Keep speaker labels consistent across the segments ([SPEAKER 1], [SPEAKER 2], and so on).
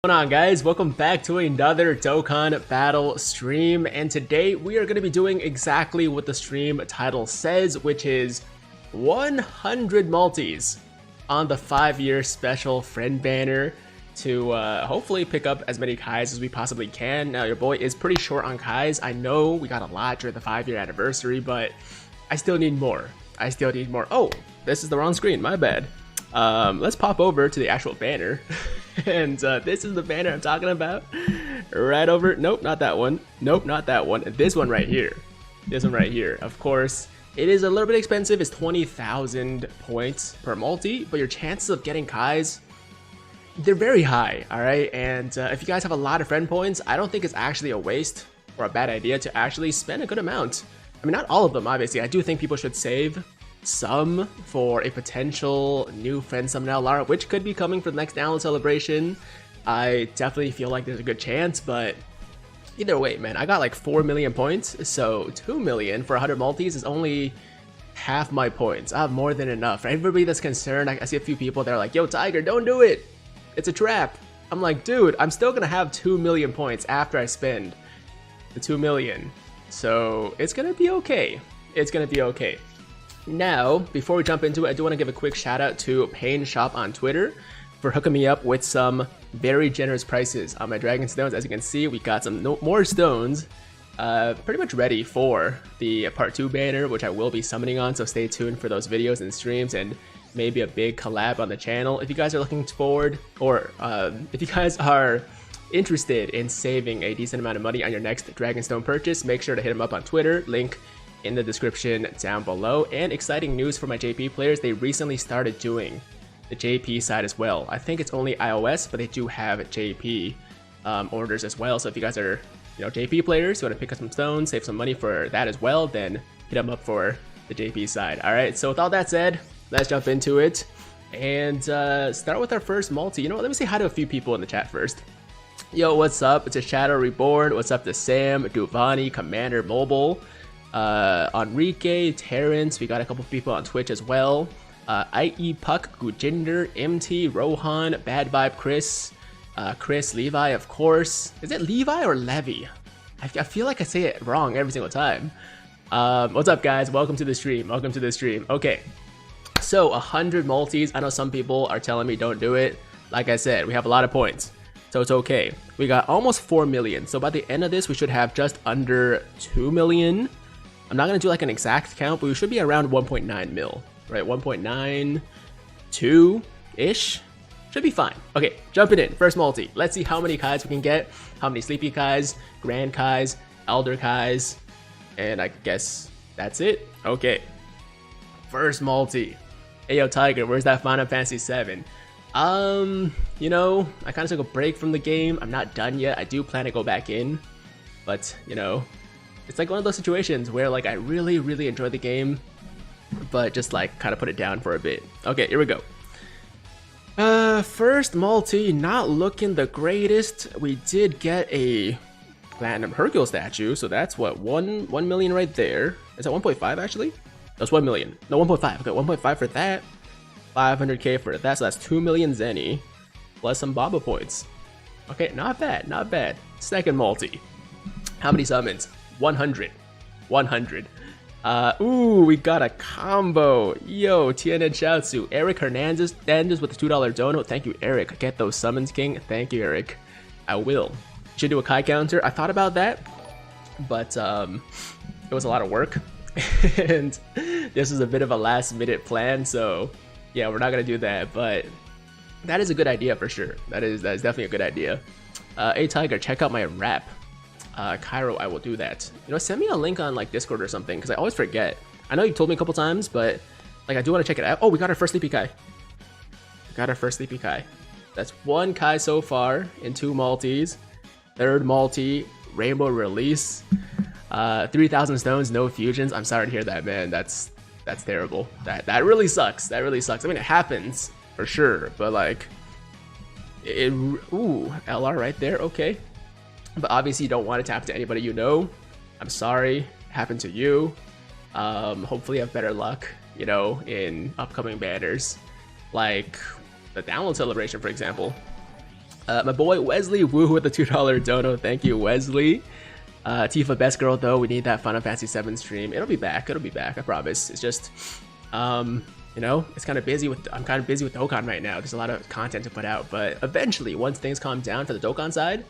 [SPEAKER 1] What's going on, guys? Welcome back to another Dokkan battle stream, and today we are going to be doing exactly what the stream title says, which is 100 multis on the 5-year special friend banner to hopefully pick up as many Kais as we possibly can. Now, your boy is pretty short on Kais. I know we got a lot during the 5-year anniversary, but I still need more. Oh, this is the wrong screen, my bad. Let's pop over to the actual banner. And this is the banner I'm talking about. Right over. Nope, not that one. Nope, not that one. This one right here. This one right here. Of course, it is a little bit expensive. It's 20,000 points per multi, but your chances of getting Kais, they're very high, alright? And if you guys have a lot of friend points, I don't think it's actually a waste or a bad idea to actually spend a good amount. I mean, not all of them, obviously. I do think people should save some for a potential new friend summon LR, which could be coming for the next download celebration. I definitely feel like there's a good chance, but either way, man, I got like 4 million points, so 2 million for 100 multis is only half my points. I have more than enough. For everybody that's concerned, I see a few people that are like, yo, Tiger, don't do it. It's a trap. I'm like, dude, I'm still gonna have 2 million points after I spend the 2 million. So it's gonna be okay. It's gonna be okay. Now, before we jump into it, I do want to give a quick shout out to Pain Shop on Twitter for hooking me up with some very generous prices on my Dragon Stones. As you can see, we got some more stones pretty much ready for the Part 2 banner, which I will be summoning on, so stay tuned for those videos and streams and maybe a big collab on the channel. If you guys are looking forward, or if you guys are interested in saving a decent amount of money on your next Dragonstone purchase, make sure to hit him up on Twitter, link in the description down below. And exciting news for my JP players, they recently started doing the JP side as well. I think it's only iOS, but they do have JP orders as well. So if you guys are, JP players, you want to pick up some stones, save some money for that as well, then hit them up for the JP side. All right, so with all that said, let's jump into it and start with our first multi. You know what, let me say hi to a few people in the chat first. Yo, what's up? It's a Shadow Reborn. What's up to Sam, Duvani, Commander Mobile, Enrique, Terrence, we got a couple people on Twitch as well. IE Puck, Gujinder, MT, Rohan, Bad Vibe, Chris, Levi, of course. Is it Levi or Levy? I feel like I say it wrong every single time. What's up, guys? Welcome to the stream. Welcome to the stream. Okay, so 100 multis. I know some people are telling me don't do it. Like I said, we have a lot of points, so it's okay. We got almost 4 million. So by the end of this, we should have just under 2 million. I'm not going to do like an exact count, but we should be around 1.9 mil, right? 1.92-ish. Should be fine. Okay, jumping in. First multi. Let's see how many Kais we can get. How many Sleepy Kais, Grand Kais, Elder Kais. And I guess that's it. Okay. First multi. Hey, yo, Tiger, where's that Final Fantasy 7? I kind of took a break from the game. I'm not done yet. I do plan to go back in. But, it's like one of those situations where like I really, really enjoy the game, but just like kind of put it down for a bit. Okay, here we go. First multi, not looking the greatest. We did get a Platinum Hercule statue, so that's what, 1 million right there. Is that 1.5 actually? That's 1 million. No, 1.5. Okay, 1.5 for that. 500k for that, so that's 2 million Zenny plus some Baba points. Okay, not bad, not bad. Second multi. How many summons? 100. Ooh, we got a combo. Yo, Tien and Chaozu. Eric Hernandez with the $2 dono. Thank you, Eric. Get those summons, King. Thank you, Eric. I will. Should do a Kai counter. I thought about that, but it was a lot of work. And this was a bit of a last minute plan, so yeah, we're not gonna do that, but that is a good idea for sure. That is definitely a good idea. Hey Tiger, check out my rap. Cairo, I will do that. Send me a link on like Discord or something, because I always forget. I know you told me a couple times, but like I do want to check it out. Oh, we got our first Sleepy Kai. That's 1 Kai so far in 2 multis. Third multi, Rainbow release. 3,000 stones, no fusions. I'm sorry to hear that, man. That's terrible. That really sucks. That really sucks. I mean, it happens for sure, but like ooh, LR right there. Okay. But obviously you don't want it to happen to anybody you know. I'm sorry it happened to you. Hopefully you have better luck, in upcoming banners. Like the download celebration, for example. My boy Wesley Woo with the $2 dono. Thank you, Wesley. Tifa, best girl though. We need that Final Fantasy 7 stream. It'll be back. It'll be back. I promise. It's just, you know, it's kind of busy with. I'm kind of busy with Dokkan right now. There's a lot of content to put out, but eventually, once things calm down for the Dokkan side,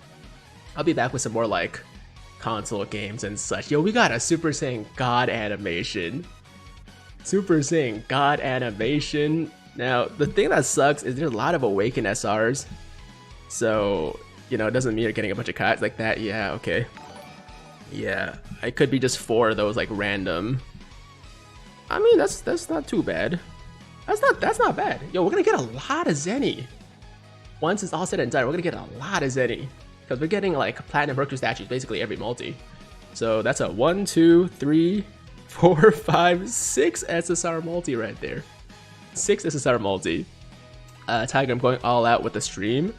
[SPEAKER 1] I'll be back with some more like console games and such. Yo, we got a Super Saiyan God animation. Super Saiyan God animation. Now, the thing that sucks is there's a lot of Awaken SRs, so you know, it doesn't mean you're getting a bunch of cuts like that. Yeah, okay. Yeah, it could be just 4 of those like random. I mean, that's not too bad. That's not bad. Yo, we're gonna get a lot of Zenny. Once it's all said and done, we're gonna get a lot of Zenny because we're getting like Platinum Broker statues basically every multi. So that's a 1, 2, 3, 4, 5, 6 SSR multi right there. 6 SSR multi. Tiger, I'm going all out with the stream,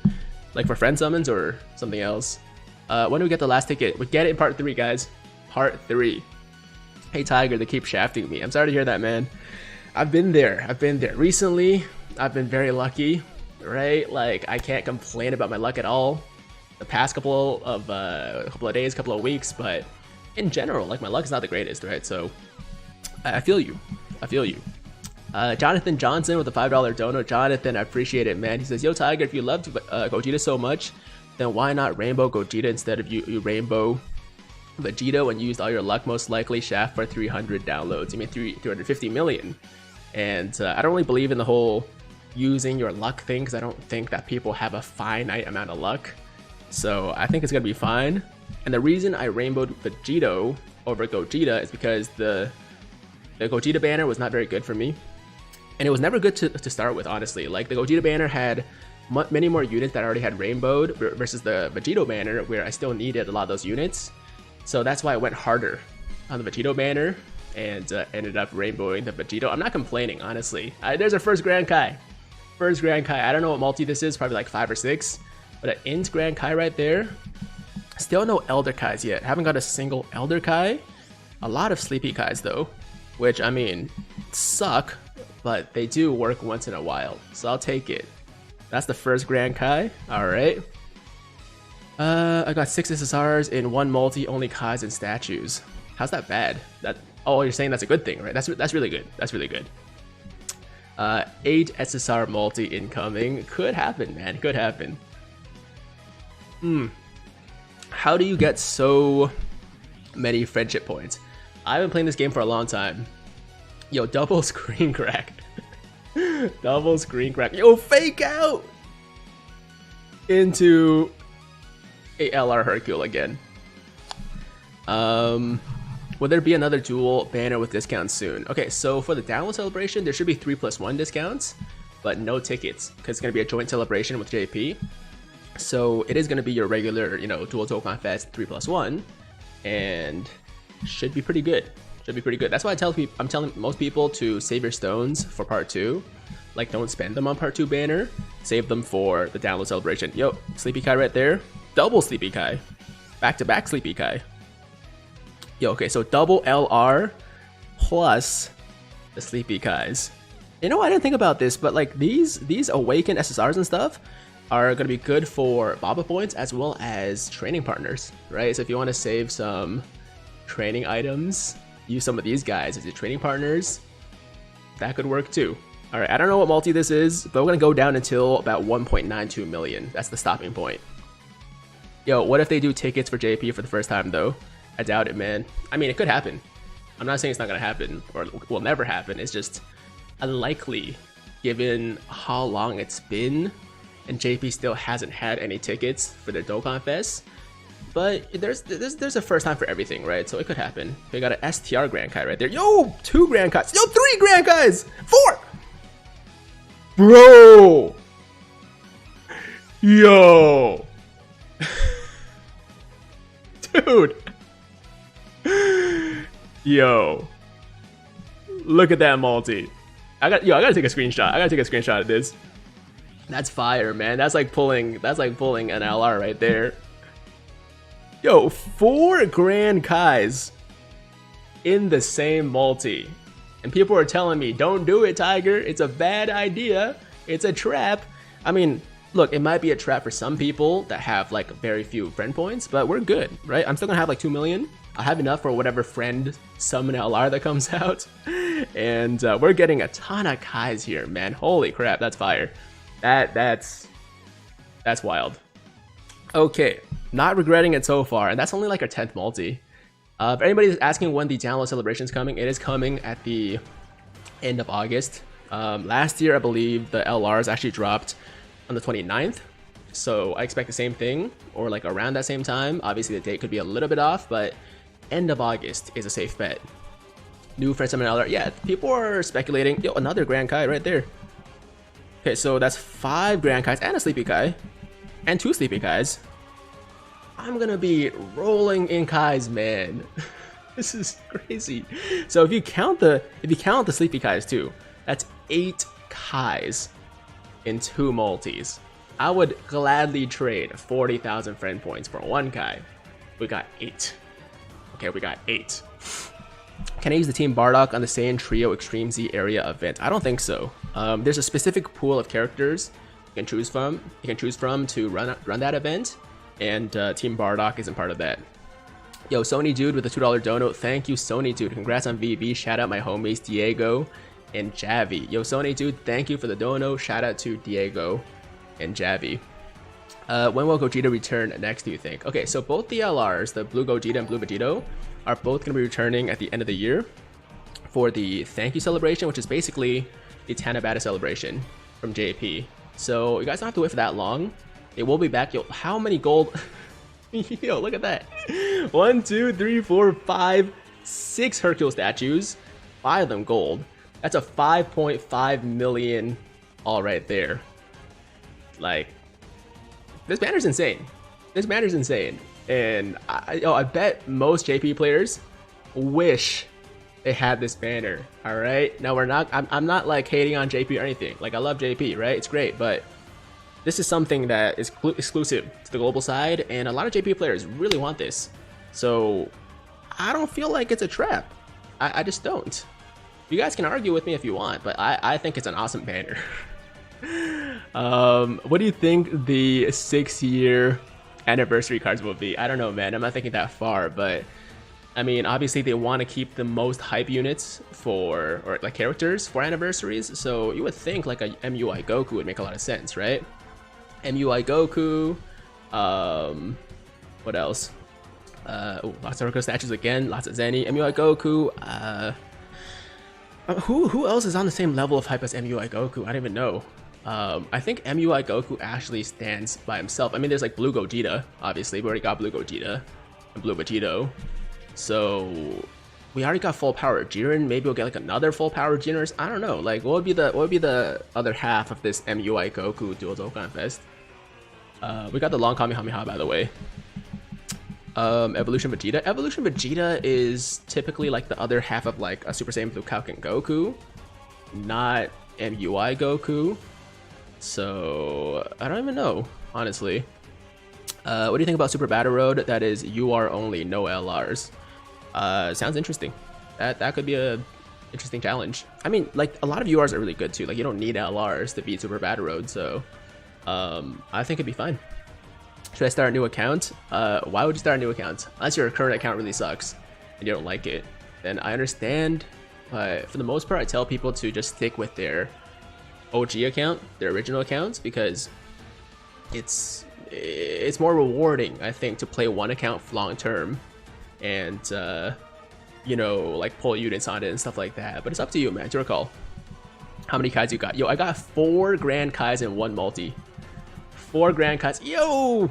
[SPEAKER 1] like for friend summons or something else. When do we get the last ticket? We get it in part 3, guys. Part 3. Hey Tiger, they keep shafting me. I'm sorry to hear that, man. I've been there. Recently, I've been very lucky, right? Like, I can't complain about my luck at all. The past couple of days, couple of weeks, but in general, like, my luck is not the greatest, right? So, I feel you. Jonathan Johnson with a $5 dono. Jonathan, I appreciate it, man. He says, yo Tiger, if you loved Gogeta so much, then why not Rainbow Gogeta instead of you Rainbow Vegito and used all your luck? Most likely shaft for 300 downloads. You mean 350 million. And I don't really believe in the whole using your luck thing because I don't think that people have a finite amount of luck. So I think it's going to be fine. And the reason I rainbowed Vegito over Gogeta is because the Gogeta banner was not very good for me. And it was never good to start with, honestly. Like, the Gogeta banner had many more units that I already had rainbowed versus the Vegito banner where I still needed a lot of those units. So that's why I went harder on the Vegito banner and ended up rainbowing the Vegito. I'm not complaining, honestly. There's a first Grand Kai. I don't know what multi this is, probably like 5 or 6. But an Int Grand Kai right there. Still no Elder Kais yet. Haven't got a single Elder Kai. A lot of Sleepy Kais though, which, I mean, suck, but they do work once in a while. So I'll take it. That's the first Grand Kai. Alright. I got 6 SSRs in 1 multi, only Kais and statues. How's that bad? Oh, you're saying that's a good thing, right? That's really good. That's really good. 8 SSR multi incoming. Could happen, man. Could happen. How do you get so many friendship points? I've been playing this game for a long time. Yo, double screen crack. Double screen crack. Yo, fake out into a LR Hercule again. Will there be another dual banner with discounts soon? Okay, so for the download celebration, there should be 3+1 discounts, but no tickets because it's gonna be a joint celebration with JP. So it is gonna be your regular, you know, dual Dokkan Fest 3+1, and should be pretty good. That's why I'm telling most people to save your stones for part 2. Like, don't spend them on part 2 banner. Save them for the download celebration. Yo, Sleepy Kai right there. Double Sleepy Kai. Back-to-back Sleepy Kai. Yo, okay, so double LR plus the Sleepy Kais. You know, I didn't think about this, but like these Awaken SSRs and stuff are gonna be good for Baba points as well as training partners, right? So if you want to save some training items, use some of these guys as your training partners. That could work too. All right, I don't know what multi this is, but we're gonna go down until about 1.92 million. That's the stopping point. Yo, what if they do tickets for JP for the first time though? I doubt it, man. I mean, it could happen. I'm not saying it's not gonna happen or will never happen. It's just unlikely given how long it's been and JP still hasn't had any tickets for their Dokkan Fest. But there's a first time for everything, right? So it could happen. We got an STR Grand Kai right there. Yo, 2 Grand Kais. Yo, 3 Grand Kais. 4. Bro. Yo. Dude. Yo. Look at that multi. I gotta take a screenshot. Of this. That's fire, man. That's like pulling an LR right there. Yo, 4 Grand Kais in the same multi. And people are telling me, don't do it, Tiger. It's a bad idea. It's a trap. I mean, look, it might be a trap for some people that have like very few friend points, but we're good, right? I'm still gonna have like 2 million. I'll have enough for whatever friend summon LR that comes out. And we're getting a ton of Kais here, man. Holy crap, that's fire. That's wild. Okay, not regretting it so far, and that's only like our 10th multi. If anybody's asking when the download celebration is coming, it is coming at the end of August. Last year, I believe the LRs actually dropped on the 29th, so I expect the same thing, or like around that same time. Obviously, the date could be a little bit off, but end of August is a safe bet. New friend summon LR. Yeah, people are speculating. Yo, another Grand Kai right there. Okay, so that's 5 Grand Kais and a Sleepy Kai, and 2 Sleepy Kais. I'm gonna be rolling in Kais, man. This is crazy. So if you count the Sleepy Kais too, that's 8 Kais in 2 multis. I would gladly trade 40,000 friend points for 1 Kai. We got 8. Okay, we got 8. Can I use the Team Bardock on the Saiyan Trio Extreme Z area event? I don't think so. There's a specific pool of characters you can choose from to run that event, and Team Bardock isn't part of that. Yo, Sony Dude with a $2 dono. Thank you, Sony Dude. Congrats on VB. Shout out my homies Diego and Javi. Yo, Sony Dude, thank you for the dono. Shout out to Diego and Javi. When will Gogeta return next, do you think? Okay, so both the LRs, the Blue Gogeta and Blue Vegito, are both going to be returning at the end of the year for the thank you celebration, which is basically the Tanabata celebration from JP. So you guys don't have to wait for that long. It will be back. Yo, how many gold? Yo, look at that. 1, 2, 3, 4, 5, 6 Hercule statues. 5 of them gold. That's a 5.5 million all right there. Like, this banner's insane. This banner's insane. And I bet most JP players wish they had this banner. All right. Now I'm not like hating on JP or anything. Like, I love JP, right? It's great, but this is something that is exclusive to the global side, and a lot of JP players really want this. So I don't feel like it's a trap. I just don't. You guys can argue with me if you want, but I think it's an awesome banner. What do you think the 6-year anniversary cards will be? I don't know, man. I'm not thinking that far, but I mean, obviously they want to keep the most hype units or like characters for anniversaries, so you would think like a MUI Goku would make a lot of sense, right? MUI Goku, what else? Lots of Hercule statues again, lots of Zenny, MUI Goku, who else is on the same level of hype as MUI Goku? I don't even know. I think MUI Goku actually stands by himself. I mean, there's like Blue Gogeta, obviously. We already got Blue Gogeta and Blue Vegito. So we already got full power Jiren. Maybe we'll get like another full power Jiren. I don't know. Like, what would be the other half of this MUI Goku Dual Dokkan Fest? We got the long Kamehameha, by the way. Evolution Vegeta. Evolution Vegeta is typically like the other half of like a Super Saiyan Blue Kaioken Goku, not MUI Goku. So I don't even know, honestly. What do you think about Super Battle Road? That is UR only, no LRs. Sounds interesting. That could be a interesting challenge. I mean, like, a lot of URs are really good too. Like, you don't need LRs to beat Super Battle Road, so I think it'd be fine. Should I start a new account? Why would you start a new account? Unless your current account really sucks and you don't like it, then I understand. But for the most part, I tell people to just stick with their OG account, their original accounts, because it's more rewarding, I think, to play one account long term and you know, like pull units on it and stuff like that. But it's up to you, man. It's your call. How many Kais you got? Yo, I got 4 Grand Kais in 1 multi. 4 Grand Kais. Yo,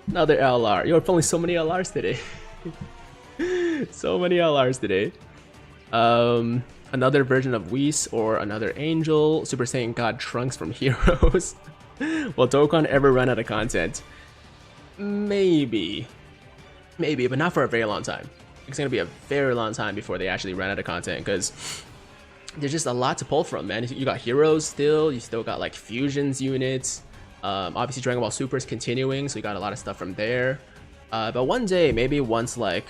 [SPEAKER 1] another LR. Yo, we're pulling so many LRs today. So many LRs today. Another version of Whis or another Angel. Super Saiyan God Trunks from Heroes. Will Dokkan ever run out of content? Maybe, but not for a very long time. It's gonna be a very long time before they actually run out of content, because there's just a lot to pull from, man. You got Heroes still, you still got like Fusions units. Obviously Dragon Ball Super is continuing, so you got a lot of stuff from there. But one day, maybe once, like,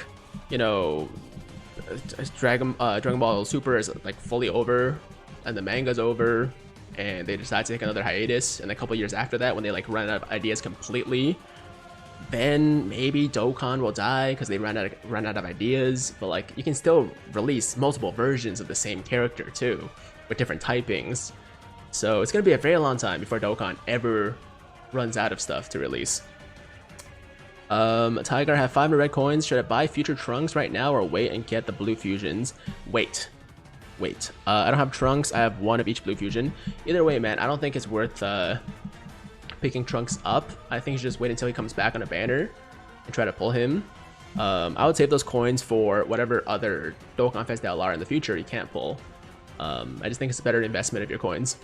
[SPEAKER 1] you know, Dragon Ball Super is like fully over and the manga's over, and they decide to take another hiatus, and a couple years after that, when they like run out of ideas completely, then maybe Dokkan will die because they run out of ideas. But like, you can still release multiple versions of the same character too, with different typings. So it's gonna be a very long time before Dokkan ever runs out of stuff to release. Tiger, I have 500 red coins. Should I buy future Trunks right now or wait and get the blue fusions? Wait. I don't have Trunks. I have one of each blue fusion. Either way, man, I don't think it's worth picking Trunks up. I think you should just wait until he comes back on a banner and try to pull him. I would save those coins for whatever other Dokkan Fest LR in the future you can't pull. I just think it's a better investment of your coins.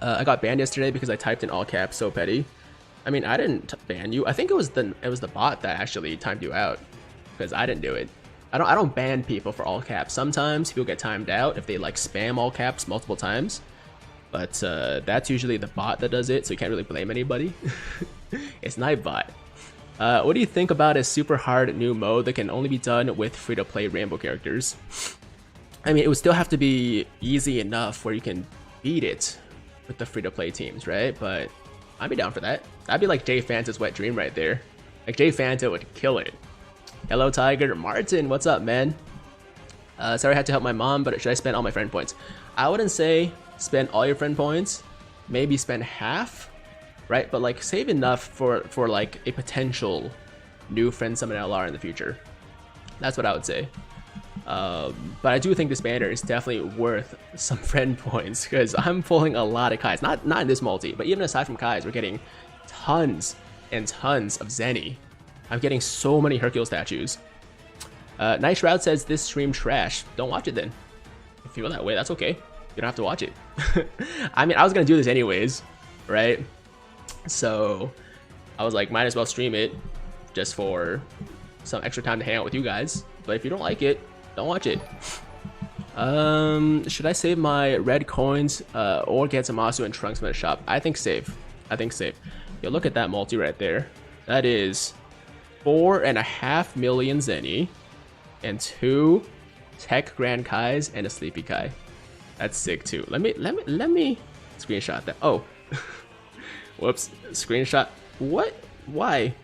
[SPEAKER 1] I got banned yesterday because I typed in all caps. So petty. I mean, I didn't ban you. I think it was the bot that actually timed you out, because I didn't do it. I don't ban people for all caps. Sometimes people get timed out if they like spam all caps multiple times, but that's usually the bot that does it, so you can't really blame anybody. It's Nightbot. What do you think about a super hard new mode that can only be done with free-to-play Rainbow characters? I mean, it would still have to be easy enough where you can beat it with the free-to-play teams, right? But I'd be down for that. That'd be like Jay Fanta's wet dream right there. Like, Jay Fanta would kill it. Hello, Tiger. Martin, what's up, man? Sorry I had to help my mom, but should I spend all my friend points? I wouldn't say spend all your friend points. Maybe spend half, right? But like, save enough for like a potential new friend summon LR in the future. That's what I would say. But I do think this banner is definitely worth some friend points, because I'm pulling a lot of Kais. Not in this multi, but even aside from Kais, we're getting tons and tons of Zenny. I'm getting so many Hercule statues. Night Shroud says this stream trash. Don't watch it then. If you feel that way, that's okay. You don't have to watch it. I mean, I was gonna do this anyways, right? So I was like, might as well stream it just for some extra time to hang out with you guys. But if you don't like it, don't watch it. Should I save my red coins or get Zamasu and Trunks from the shop? I think save. Yo, look at that multi right there. That is 4.5 million Zenny and 2 Tech Grand Kais and a Sleepy Kai. That's sick too. Let me screenshot that. Oh, whoops, screenshot. What? Why?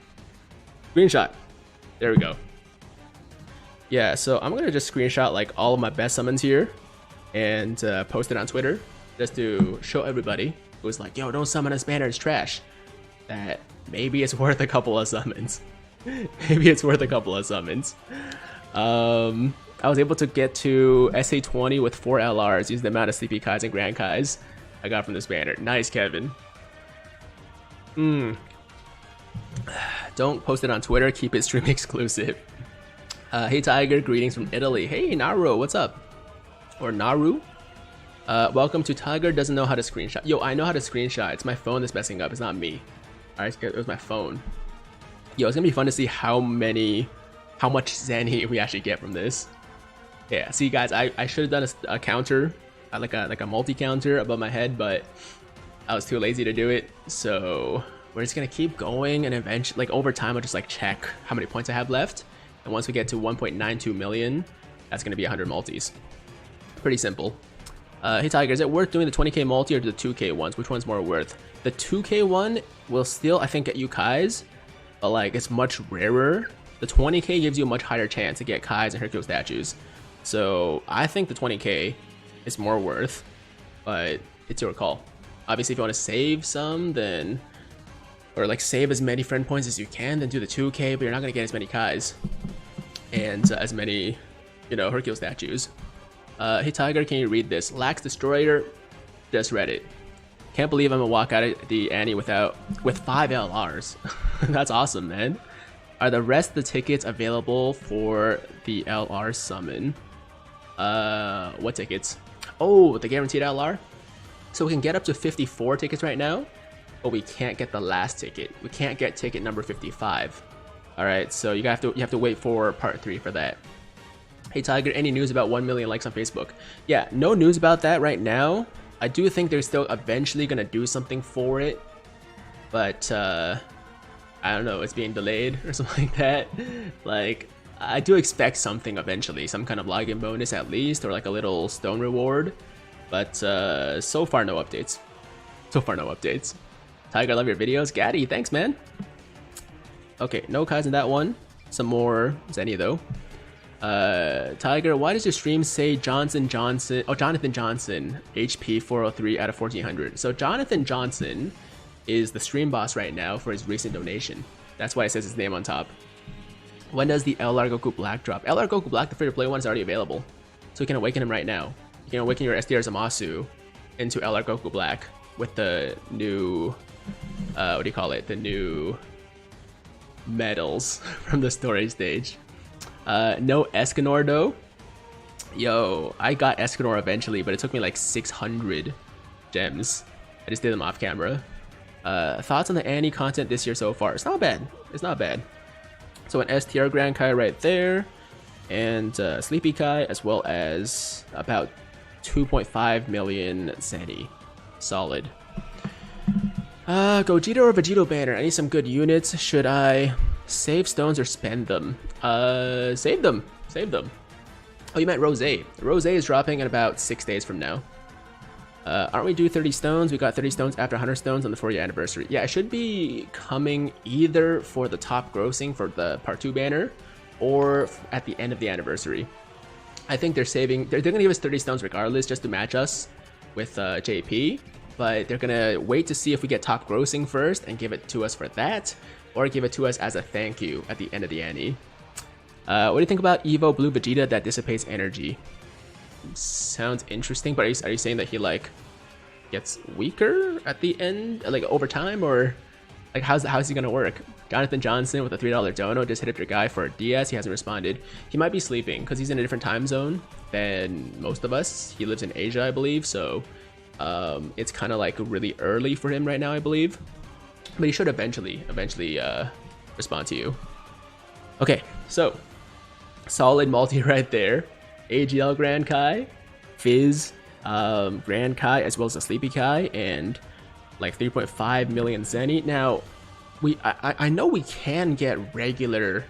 [SPEAKER 1] Screenshot. There we go. Yeah, so I'm gonna just screenshot like all of my best summons here and post it on Twitter just to show everybody who's like, yo, don't summon this banner, it's trash, that maybe it's worth a couple of summons. Maybe it's worth a couple of summons. I was able to get to SA20 with 4 LRs using the amount of Sleepy Kais and Grand Kais I got from this banner. Nice, Kevin. Don't post it on Twitter, keep it stream exclusive. Hey Tiger, greetings from Italy. Hey Naru, what's up? Or Naru? Welcome to Tiger doesn't know how to screenshot. Yo, I know how to screenshot. It's my phone that's messing up, it's not me. Alright, it was my phone. Yo, it's gonna be fun to see how much Zenny we actually get from this. Yeah, see guys, I should have done a counter, like a multi-counter above my head, but I was too lazy to do it. So we're just gonna keep going, and eventually, like over time, I'll just like check how many points I have left. And once we get to 1.92 million, that's gonna be 100 multis. Pretty simple. Hey Tiger, is it worth doing the 20k multi or the 2k ones? Which one's more worth? The 2k one will still, I think, get you Kais, but like it's much rarer. The 20k gives you a much higher chance to get Kais and Hercule statues. So I think the 20k is more worth, but it's your call. Obviously, if you want to save some, then, or like save as many friend points as you can, then do the 2k, but you're not gonna get as many Kais and as many, you know, Hercule statues. Hey Tiger, can you read this? Lax Destroyer just read it. Can't believe I'm gonna walk out of the Annie with 5 LRs. That's awesome, man. Are the rest of the tickets available for the LR summon? What tickets? Oh, the guaranteed LR. So we can get up to 54 tickets right now, but we can't get the last ticket. We can't get ticket number 55. All right, so you have to wait for part 3 for that. Hey Tiger, any news about 1 million likes on Facebook? Yeah, no news about that right now. I do think they're still eventually gonna do something for it, but I don't know, it's being delayed or something like that. Like, I do expect something eventually, some kind of login bonus at least, or like a little stone reward. But so far, no updates. So far, no updates. Tiger, I love your videos. Gaddy, thanks, man. Okay, no Kais in that one. Some more Zenny, though. Tiger, why does your stream say Jonathan Johnson, HP 403 out of 1400? So Jonathan Johnson is the stream boss right now for his recent donation. That's why it says his name on top. When does the LR Goku Black drop? LR Goku Black, the free-to-play one, is already available. So you can awaken him right now. You can awaken your SDR Zamasu into LR Goku Black with the new, what do you call it? The new medals from the story stage. No Escanor though. Yo, I got Escanor eventually, but it took me like 600 gems. I just did them off camera. Thoughts on the Annie content this year so far? It's not bad. It's not bad. So an STR Grand Kai right there, and Sleepy Kai, as well as about 2.5 million Zenny. Solid. Gogeta or Vegito banner? I need some good units. Should I save stones or spend them? Save them. Save them. Oh, you meant Rose. Rose is dropping in about 6 days from now. Aren't we due 30 stones? We got 30 stones after 100 stones on the 4-year anniversary. Yeah, it should be coming either for the top grossing for the Part 2 banner or at the end of the anniversary. I think they're saving, they're going to give us 30 stones regardless just to match us with JP, but they're going to wait to see if we get top grossing first and give it to us for that, or give it to us as a thank you at the end of the Annie. What do you think about Evo Blue Vegeta that dissipates energy? Sounds interesting, but are you saying that he like gets weaker at the end, like over time, or like how's he gonna work? Jonathan Johnson with a $3 dono just hit up your guy for a DS. He hasn't responded. He might be sleeping because he's in a different time zone than most of us. He lives in Asia, I believe, so it's kind of like really early for him right now, I believe. But he should eventually respond to you. Okay, so solid multi right there. AGL Grand Kai, Fizz Grand Kai, as well as a Sleepy Kai, and like 3.5 million Zenny. Now, I know we can get regular,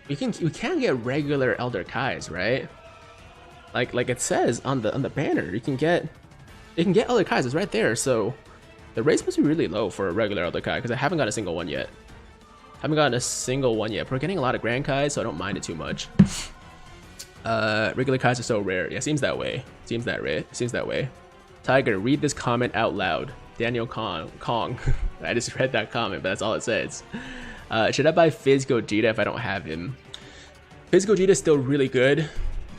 [SPEAKER 1] we can get regular Elder Kais, right? Like it says on the banner, you can get Elder Kais. It's right there. So the rates must be really low for a regular Elder Kai because I haven't got a single one yet. Haven't gotten a single one yet. But we're getting a lot of Grand Kais, so I don't mind it too much. Regular Kais are so rare. Yeah, seems that way. Seems that way. Tiger, read this comment out loud. Daniel Kong. I just read that comment, but that's all it says. Should I buy Fizz Gogeta if I don't have him? Fizz Gogeta is still really good,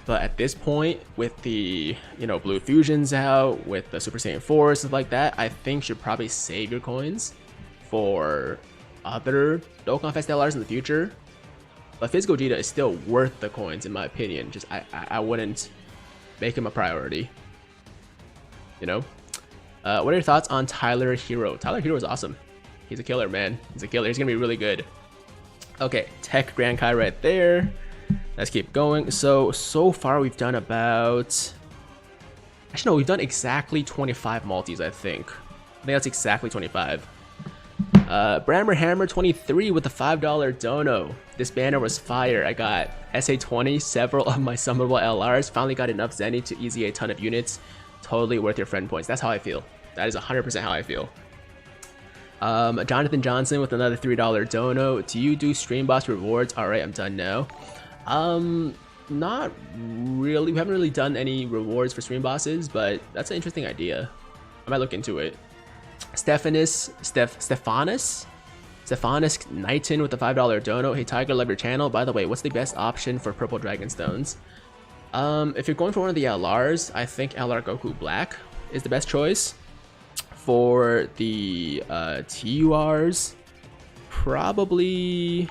[SPEAKER 1] but at this point, with the Blue Fusions out, with the Super Saiyan 4 stuff like that, I think you should probably save your coins for other Dokkan Fest LRs in the future. But Fizz Gogeta is still worth the coins in my opinion. Just I wouldn't make him a priority. What are your thoughts on Tyler Hero? Tyler Hero is awesome. He's a killer, man. He's a killer. He's gonna be really good. Okay, Tech Grand Kai right there. Let's keep going. So far we've done about, actually no, we've done exactly 25 multis, I think that's exactly 25. Brammer Hammer 23 with the $5 dono. This banner was fire. I got SA20, several of my summonable LRs. Finally got enough Zenny to easy a ton of units. Totally worth your friend points. That's how I feel. That is 100% how I feel. Jonathan Johnson with another $3 dono. Do you do stream boss rewards? Alright, I'm done now. Not really. We haven't really done any rewards for stream bosses, but that's an interesting idea. I might look into it. Stephanus Knighton with the $5 dono. Hey Tiger, love your channel. By the way, what's the best option for purple dragon stones? If you're going for one of the LRs, I think LR Goku Black is the best choice. For the TURs, probably,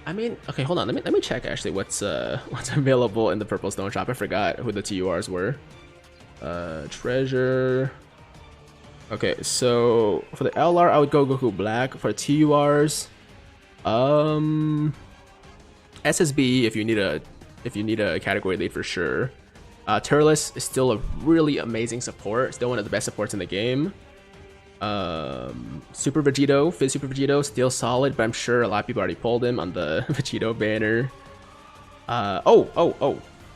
[SPEAKER 1] I mean, okay, hold on, let me check actually what's available in the purple stone shop. I forgot who the TURs were. Treasure. Okay, so for the LR, I would go Goku Black. For TURs, SSB if you need a category lead for sure. Turles is still a really amazing support, still one of the best supports in the game. Super Vegito, Fizz Super Vegito, still solid, but I'm sure a lot of people already pulled him on the Vegito banner.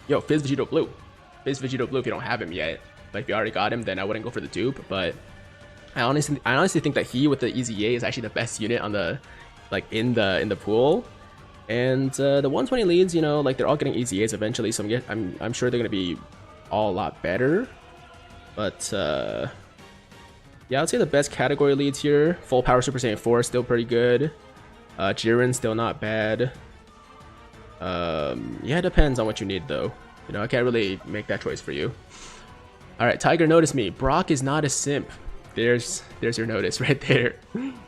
[SPEAKER 1] Yo, Fizz Vegito Blue. Biz Vegito Blue if you don't have him yet. But if you already got him, then I wouldn't go for the dupe. But I honestly think that he with the EZA is actually the best unit on the in the pool. And the 120 leads, you know, like they're all getting EZAs eventually, so I'm sure they're gonna be all a lot better. But yeah, I'd say the best category leads here: Full Power Super Saiyan 4 still pretty good. Jiren still not bad. Yeah, it depends on what you need though. You know, I can't really make that choice for you. All right, Tiger, notice me. Brock is not a simp. There's your notice right there.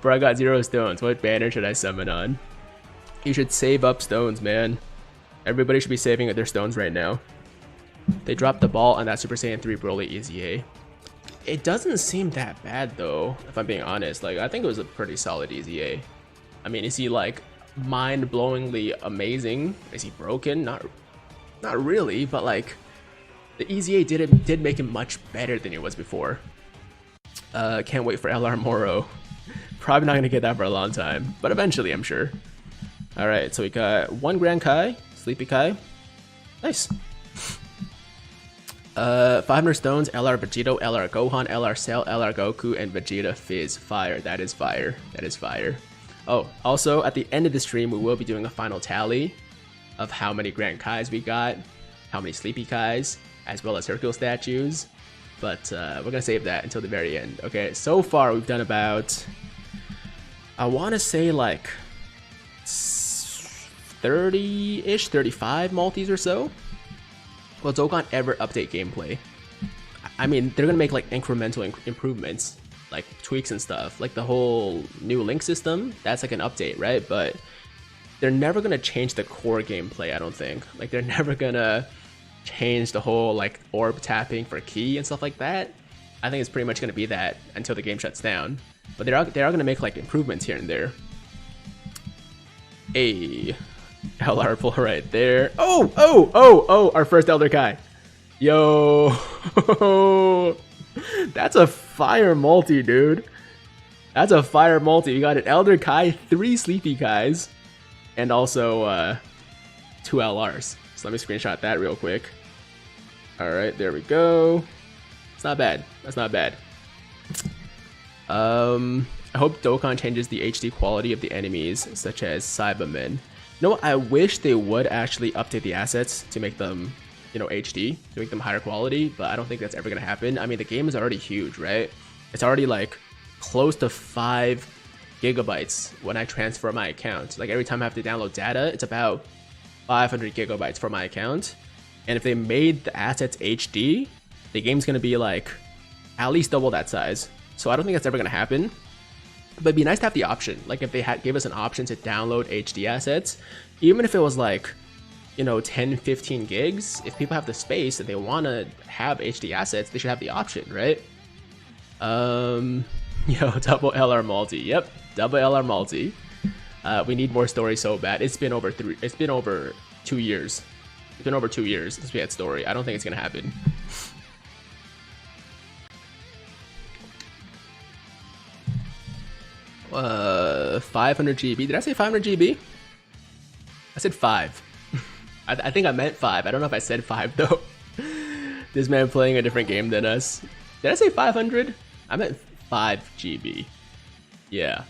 [SPEAKER 1] Bro, I got 0 stones. What banner should I summon on? You should save up stones, man. Everybody should be saving their stones right now. They dropped the ball on that Super Saiyan 3 Broly EZA. It doesn't seem that bad though, if I'm being honest. Like, I think it was a pretty solid EZA. I mean, is he like mind-blowingly amazing? Is he broken? Not really, but like the EZA did make him much better than he was before. Can't wait for LR Moro. Probably not gonna get that for a long time, but eventually I'm sure. All right, so we got 1 Grand Kai, Sleepy Kai, nice. 500 stones, LR Vegito, LR Gohan, LR Cell, LR Goku, and Vegeta Fizz. Fire, that is fire, that is fire. Oh, also at the end of the stream, we will be doing a final tally of how many Grand Kais we got, how many Sleepy Kais, as well as Hercule statues. But we're gonna save that until the very end. Okay, so far we've done about, I want to say like 30-ish, 35 multis or so. Will Dokkan ever update gameplay? I mean, they're gonna make like incremental improvements, like tweaks and stuff. Like the whole new link system, that's like an update, right? But they're never gonna change the core gameplay, I don't think. Like they're never gonna change the whole like orb tapping for key and stuff like that. I think it's pretty much gonna be that until the game shuts down. But they are gonna make like improvements here and there. A LR pull right there. Oh, our first Elder Kai. Yo, that's a fire multi, dude. That's a fire multi. We got an Elder Kai, 3 Sleepy Kais, and also 2 LRs. So let me screenshot that real quick. All right, there we go. It's not bad. That's not bad. I hope Dokkan changes the HD quality of the enemies, such as Cybermen. No, I wish they would actually update the assets to make them, you know, HD, to make them higher quality, but I don't think that's ever gonna happen. I mean, the game is already huge, right? It's already like close to 5 gigabytes when I transfer my account. Like every time I have to download data, it's about 500 gigabytes for my account. And if they made the assets HD, the game's gonna be like at least double that size. So I don't think that's ever gonna happen. But it'd be nice to have the option. Like if they gave us an option to download HD assets, even if it was like, you know, 10, 15 gigs, if people have the space and they want to have HD assets, they should have the option, right? Yo, double LR multi. Yep, double LR multi. We need more story so bad. It's been over 2 years. It's been over 2 years since we had story. I don't think it's gonna happen. 500 GB. Did I say 500 GB? I said 5. I think I meant 5. I don't know if I said 5 though. This man playing a different game than us. Did I say 500? I meant 5 GB. Yeah.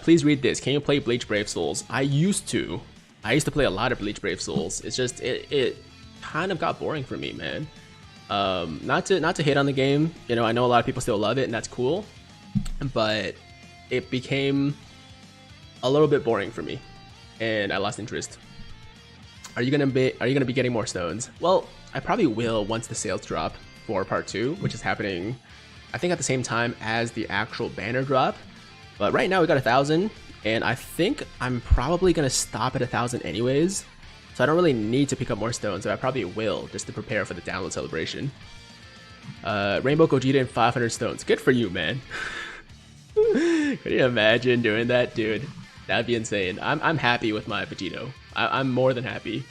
[SPEAKER 1] Please read this. Can you play Bleach Brave Souls? I used to play a lot of Bleach Brave Souls. It's just it kind of got boring for me, man. Not to hate on the game. You know, I know a lot of people still love it and that's cool, but it became a little bit boring for me, and I lost interest. Are you gonna be getting more stones? Well, I probably will once the sales drop for part 2, which is happening, I think at the same time as the actual banner drop. But right now we got 1,000, and I think I'm probably gonna stop at 1,000 anyways. So I don't really need to pick up more stones, so I probably will just to prepare for the download celebration. Rainbow Gogeta and 500 stones. Good for you, man. Could you imagine doing that, dude? That'd be insane. I'm happy with my Vegito. I'm more than happy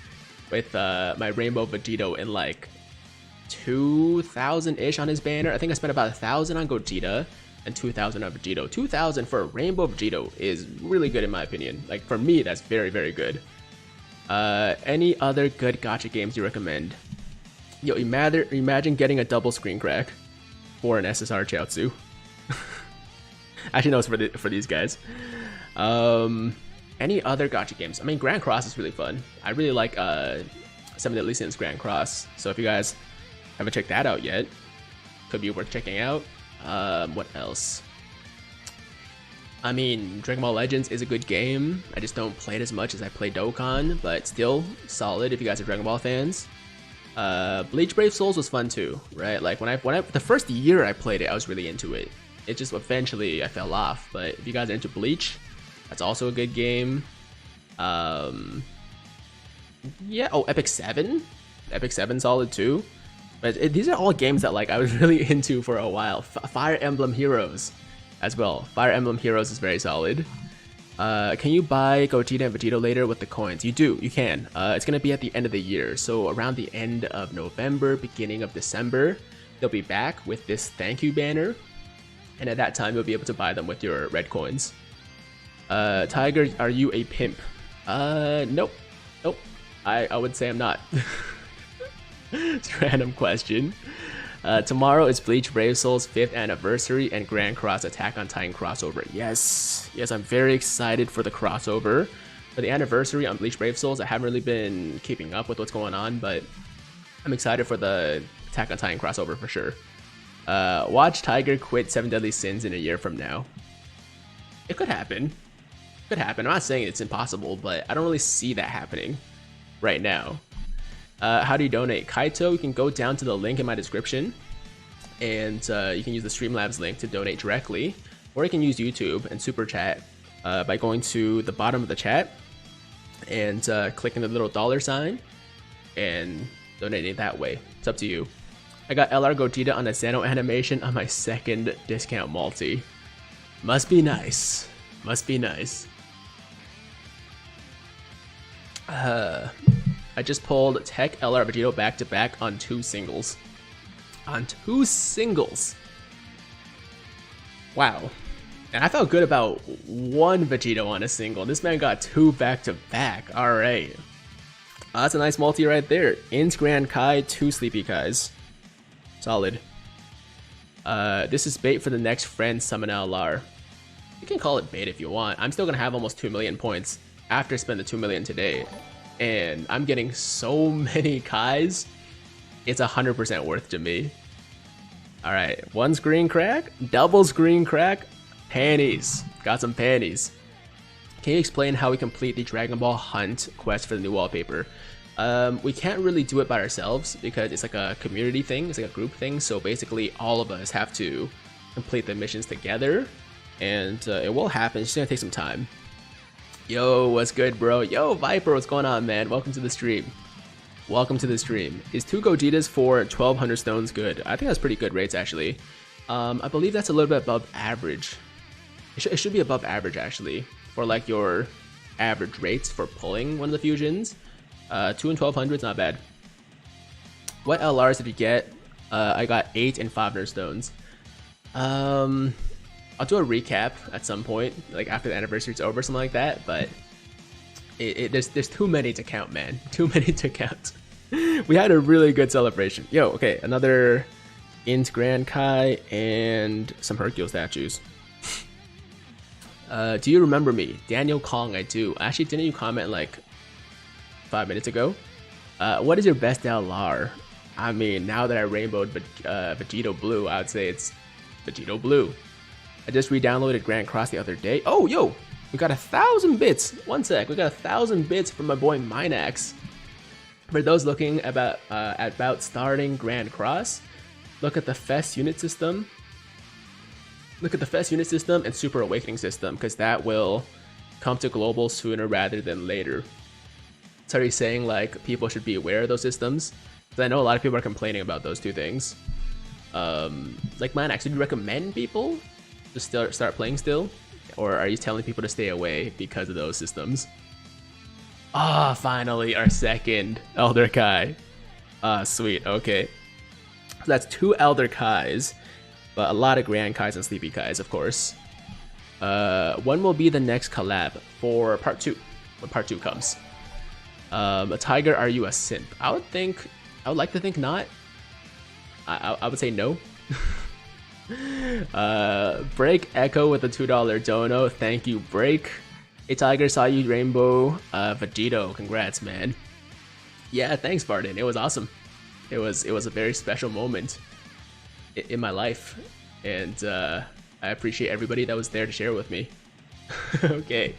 [SPEAKER 1] with my Rainbow Vegito in like 2,000-ish on his banner. I think I spent about 1,000 on Gogeta and 2,000 on Vegito. 2,000 for a Rainbow Vegito is really good in my opinion. Like for me, that's very, very good. Any other good gacha games you recommend? Yo, imagine getting a double screen crack for an SSR Chiaotzu. Actually, no, it's for these guys. Any other gacha games? I mean, Grand Cross is really fun. I really like some of the Elysian's Grand Cross. So if you guys haven't checked that out yet, could be worth checking out. What else? I mean, Dragon Ball Legends is a good game. I just don't play it as much as I play Dokkan, but still solid if you guys are Dragon Ball fans. Bleach Brave Souls was fun too, right? Like when I the first year I played it, I was really into it. It just eventually I fell off. But if you guys are into Bleach, that's also a good game. Yeah. Oh, Epic 7. Epic 7 solid too. But these are all games that like I was really into for a while. Fire Emblem Heroes as well. Fire Emblem Heroes is very solid. Can you buy Gogeta and Vegito later with the coins? You do, you can. It's gonna be at the end of the year, so around the end of November, beginning of December, they'll be back with this thank you banner, and at that time you'll be able to buy them with your red coins. Tiger, are you a pimp? Nope. I would say I'm not. It's a random question. Tomorrow is Bleach Brave Souls 5th anniversary and Grand Cross Attack on Titan crossover. Yes, I'm very excited for the crossover. For the anniversary on Bleach Brave Souls, I haven't really been keeping up with what's going on, but I'm excited for the Attack on Titan crossover for sure. Watch Tiger quit 7 Deadly Sins in a year from now. It could happen. Could happen. I'm not saying it's impossible, but I don't really see that happening right now. How do you donate? Kaito, you can go down to the link in my description and you can use the Streamlabs link to donate directly, or you can use YouTube and Super Chat by going to the bottom of the chat and clicking the little $sign and donating that way. It's up to you. I got LR Gogeta on a Xeno animation on my second discount multi. Must be nice. Must be nice. I just pulled Tech LR Vegito back to back on 2 singles. On 2 singles. Wow. And I felt good about 1 Vegito on a single. This man got 2 back to back. Alright. That's a nice multi right there. Int Grand Kai, 2 Sleepy Kais. Solid. This is bait for the next friend summon LR. You can call it bait if you want. I'm still gonna have almost 2 million points after I spend the 2 million today. And I'm getting so many Kais, it's 100% worth to me. Alright, 1 screen crack, double screen crack, panties. Got some panties. Can you explain how we complete the Dragon Ball Hunt quest for the new wallpaper? We can't really do it by ourselves because it's like a community thing, it's like a group thing, so basically all of us have to complete the missions together, and it will happen, it's just gonna take some time. Yo, what's good, bro? Yo, Viper, what's going on, man? Welcome to the stream. Welcome to the stream. Is 2 Gogetas for 1200 stones good? I think that's pretty good rates, actually. I believe that's a little bit above average. It should be above average, actually, for like your average rates for pulling one of the fusions. 2 and 1200 is not bad. What LRs did you get? I got 8 and 500 stones. I'll do a recap at some point, like after the anniversary's over, something like that, but there's too many to count, man. Too many to count. We had a really good celebration. Yo, okay, another Int Grand Kai and some Hercule statues. Do you remember me? Daniel Kong, I do. Actually, didn't you comment like 5 minutes ago? What is your best LR? I mean, now that I rainbowed Vegito Blue, I would say it's Vegito Blue. I just re-downloaded Grand Cross the other day. Oh, yo, we got 1,000 bits. One sec, we got 1,000 bits from my boy Minax. For those looking about starting Grand Cross, look at the Fest unit system. Look at the Fest unit system and Super Awakening system, because that will come to global sooner rather than later. So are you saying like people should be aware of those systems? Because I know a lot of people are complaining about those 2 things. Like Minax, would you recommend people to start playing still, or are you telling people to stay away because of those systems? Ah, finally our second Elder Kai. Ah, sweet. Okay, so that's 2 Elder Kais, but a lot of Grand Kais and Sleepy Kais, of course. When will be the next collab for part 2? When part 2 comes. Tiger, are you a simp? I would think I would like to think not. I would say no. Break Echo with a $2 dono. Thank you, Break. Hey Tiger, saw you Rainbow. Vegito, congrats, man. Yeah, thanks, Barden. It was awesome. It was a very special moment in my life, and I appreciate everybody that was there to share with me. Okay,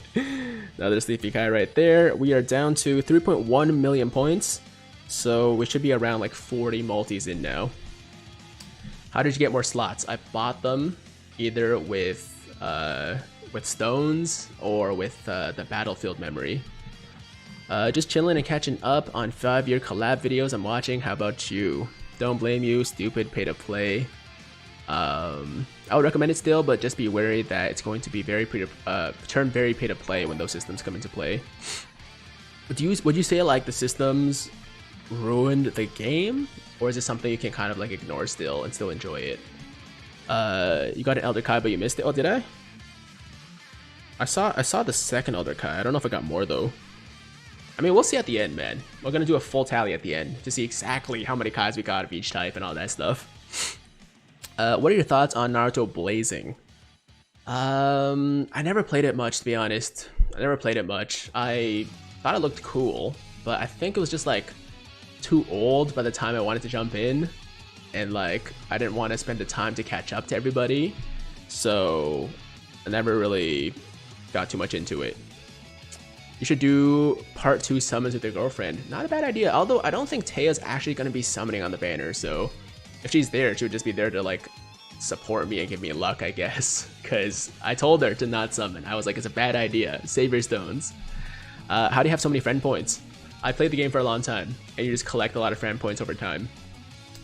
[SPEAKER 1] another Sleepy Kai right there. We are down to 3.1 million points, so we should be around like 40 multis in now. How did you get more slots? I bought them either with stones or with the battlefield memory. Just chilling and catching up on 5-year collab videos I'm watching. How about you? Don't blame you, stupid pay to play. I would recommend it still, but just be wary that it's going to be turn very pay to play when those systems come into play. Would you say like the systems ruined the game, or is it something you can kind of like ignore still and still enjoy it? You got an Elder Kai, but you missed it. Oh, did I? I saw the second Elder Kai. I don't know if I got more though. I mean, we'll see at the end, man. We're gonna do a full tally at the end to see exactly how many Kais we got of each type and all that stuff. What are your thoughts on Naruto Blazing? I never played it much, to be honest. I never played it much. I thought it looked cool, but I think it was just like too old by the time I wanted to jump in, and like I didn't want to spend the time to catch up to everybody, so I never really got too much into it. You should do part 2 summons with your girlfriend. Not a bad idea, although I don't think Taya's actually going to be summoning on the banner, so if she's there, she would just be there to like support me and give me luck, I guess, because I told her to not summon. I was like, it's a bad idea, save your stones. How do you have so many friend points? I played the game for a long time, and you just collect a lot of friend points over time.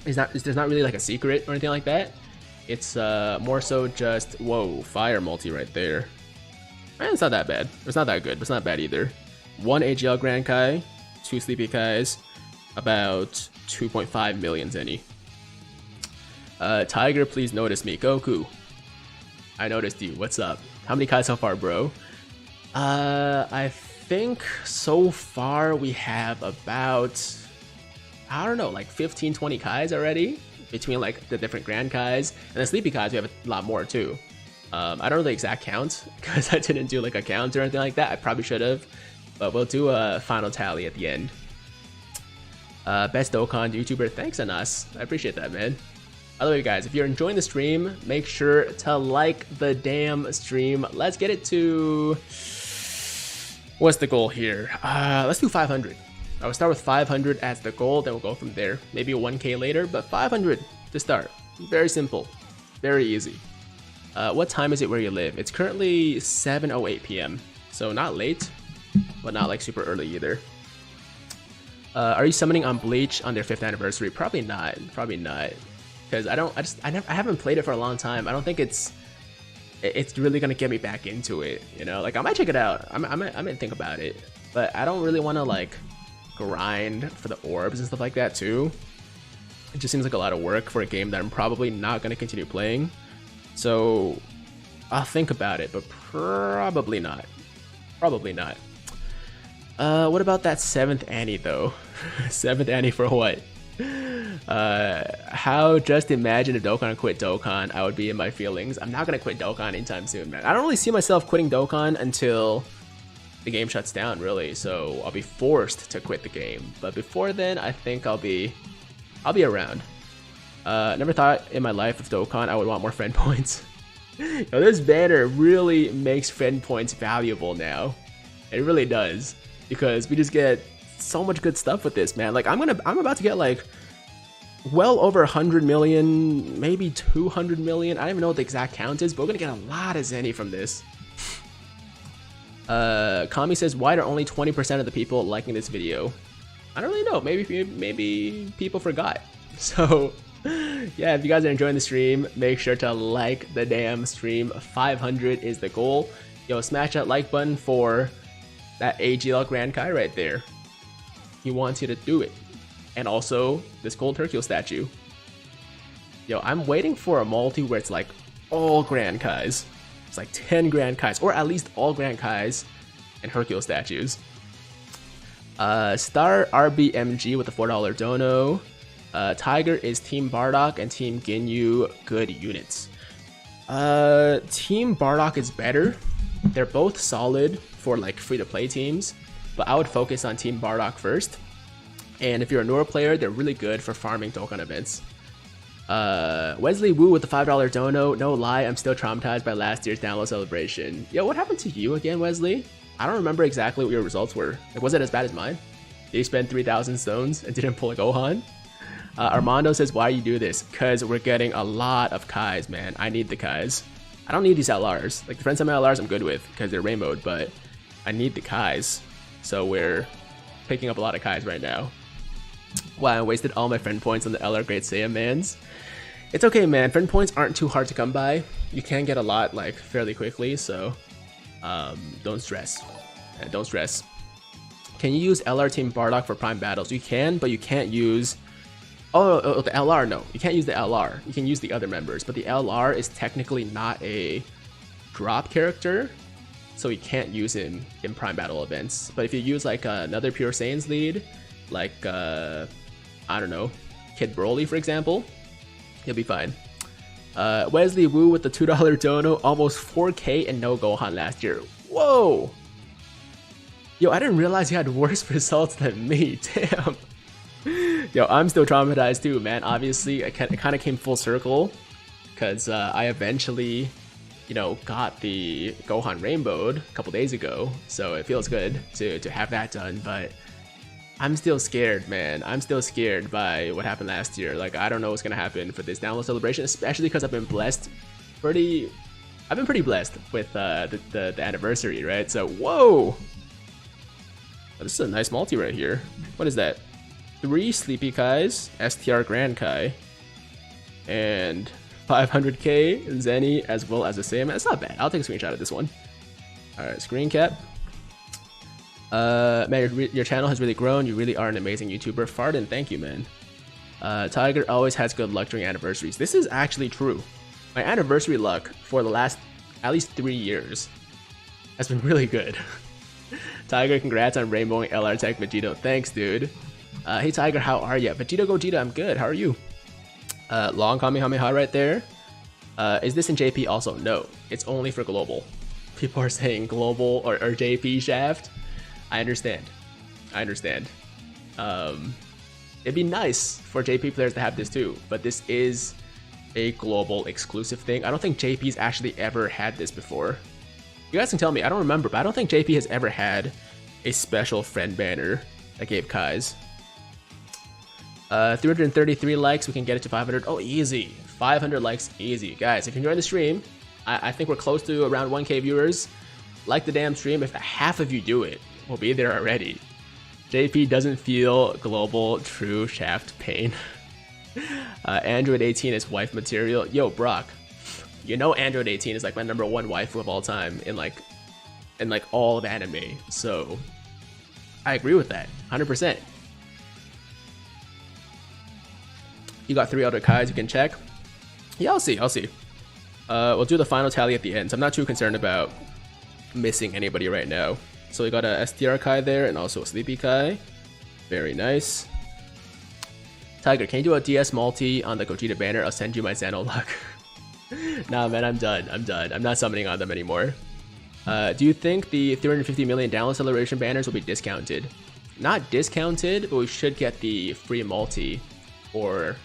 [SPEAKER 1] There's not really like a secret or anything like that. It's more so just, whoa, fire multi right there. And it's not that bad. It's not that good, but it's not bad either. 1 AGL Grand Kai, 2 Sleepy Kais, about 2.5 million Zenny. Tiger, please notice me. Goku, I noticed you. What's up? How many Kais so far, bro? I think so far we have about, I don't know, like 15-20 Kais already between like the different Grand Kais, and the Sleepy Kais we have a lot more too. I don't know the exact count because I didn't do like a count or anything like that. I probably should have, but we'll do a final tally at the end. Best Dokkan YouTuber, thanks Anas. I appreciate that, man. By the way, guys, if you're enjoying the stream, make sure to like the damn stream. Let's get it to, what's the goal here? Let's do 500. I will start with 500 as the goal, then we'll go from there. Maybe a 1K later, but 500 to start. Very simple, very easy. What time is it where you live? It's currently 7:08 p.m. So not late, but not like super early either. Are you summoning on Bleach on their 5th anniversary? Probably not. Probably not. Because I haven't played it for a long time. I don't think it's really gonna get me back into it. You know, like I might check it out. I might think about it, but I don't really want to like grind for the orbs and stuff like that too. It just seems like a lot of work for a game that I'm probably not gonna continue playing. So I'll think about it, but probably not. Probably not. What about that 7th Annie though? 7th Annie for what? How just imagine if Dokkan quit Dokkan, I would be in my feelings. I'm not gonna quit Dokkan anytime soon, man. I don't really see myself quitting Dokkan until the game shuts down, really. So I'll be forced to quit the game. But before then, I think I'll be around. Never thought in my life of Dokkan I would want more friend points. Yo, this banner really makes friend points valuable now. It really does, because we just get so much good stuff with this, man. Like I'm about to get like well over 100 million, maybe 200 million. I don't even know what the exact count is, but we're gonna get a lot of Zenny from this. Kami says, why are only 20% of the people liking this video? I don't really know. Maybe people forgot. So yeah, if you guys are enjoying the stream, make sure to like the damn stream. 500 is the goal. Yo, smash that like button for that AGL Grand Kai right there. He wants you to do it. And also this gold Hercule statue. Yo, I'm waiting for a multi where it's like all Grand Kais. It's like 10 Grand Kais, or at least all Grand Kais and Hercule statues. Star RBMG with the $4 dono. Tiger is Team Bardock and Team Ginyu good units. Team Bardock is better. They're both solid for like free-to-play teams, but I would focus on Team Bardock first. And if you're a newer player, they're really good for farming Dokkan events. Wesley Wu with the $5 dono. No lie, I'm still traumatized by last year's download celebration. Yo, what happened to you again, Wesley? I don't remember exactly what your results were. Like, was it as bad as mine? Did you spend 3,000 stones and didn't pull a Gohan? Armando says, why you do this? Because we're getting a lot of Kais, man. I need the Kais. I don't need these LRs. Like, the friends on my LRs I'm good with because they're rainbowed, but I need the Kais. So we're picking up a lot of Kais right now. Wow, I wasted all my friend points on the LR Great Saiyan mans. It's okay, man. Friend points aren't too hard to come by. You can get a lot, like, fairly quickly, so don't stress. Don't stress. Can you use LR Team Bardock for prime battles? You can, but you can't use... Oh, the LR, no. You can't use the LR. You can use the other members, but the LR is technically not a drop character, so you can't use him in prime battle events. But if you use, like, another Pure Saiyan's lead, like, I don't know, Kid Broly, for example, he'll be fine. Wesley Wu with the $2 dono, almost 4K and no Gohan last year. Whoa! Yo, I didn't realize you had worse results than me, damn. Yo, I'm still traumatized too, man. Obviously, it kind of came full circle, because I eventually, you know, got the Gohan rainbowed a couple days ago, so it feels good to have that done, but I'm still scared, man. I'm still scared by what happened last year. Like, I don't know what's gonna happen for this download celebration, especially because I've been pretty blessed with the anniversary, right? So, whoa! Oh, this is a nice multi right here. What is that? 3 Sleepy Kais, STR Grand Kai, and 500k Zenny, as well as a Saiyaman. It's not bad. I'll take a screenshot of this one. Alright, screen cap. Man, your channel has really grown. You really are an amazing YouTuber. Farden, thank you, man. Tiger always has good luck during anniversaries. This is actually true. My anniversary luck for the last at least 3 years has been really good. Tiger, congrats on rainbowing LR Tech Vegito. Thanks, dude. Hey, Tiger, how are ya? Vegito Gogeta, I'm good. How are you? Long Kamehameha right there. Is this in JP also? No, it's only for global. People are saying global or JP shaft. I understand. It'd be nice for JP players to have this too, but this is a global exclusive thing. I don't think JP's actually ever had this before. You guys can tell me, I don't remember, but I don't think JP has ever had a special friend banner that gave Kais. 333 likes, we can get it to 500. Oh, easy. 500 likes, easy. Guys, if you're enjoying the stream, I think we're close to around 1K viewers. Like the damn stream. If half of you do it, we'll be there already. JP doesn't feel global true shaft pain. Android 18 is wife material. Yo, Brock, you know Android 18 is like my #1 waifu of all time in like all of anime. So I agree with that, 100%. You got 3 other Kais you can check. Yeah, I'll see. We'll do the final tally at the end, so I'm not too concerned about missing anybody right now. So we got a STR Kai there and also a Sleepy Kai. Very nice. Tiger, can you do a DS multi on the Gogeta banner? I'll send you my Xano luck. Nah, man, I'm done. I'm not summoning on them anymore. Do you think the 350 million download celebration banners will be discounted? Not discounted, but we should get the free multi for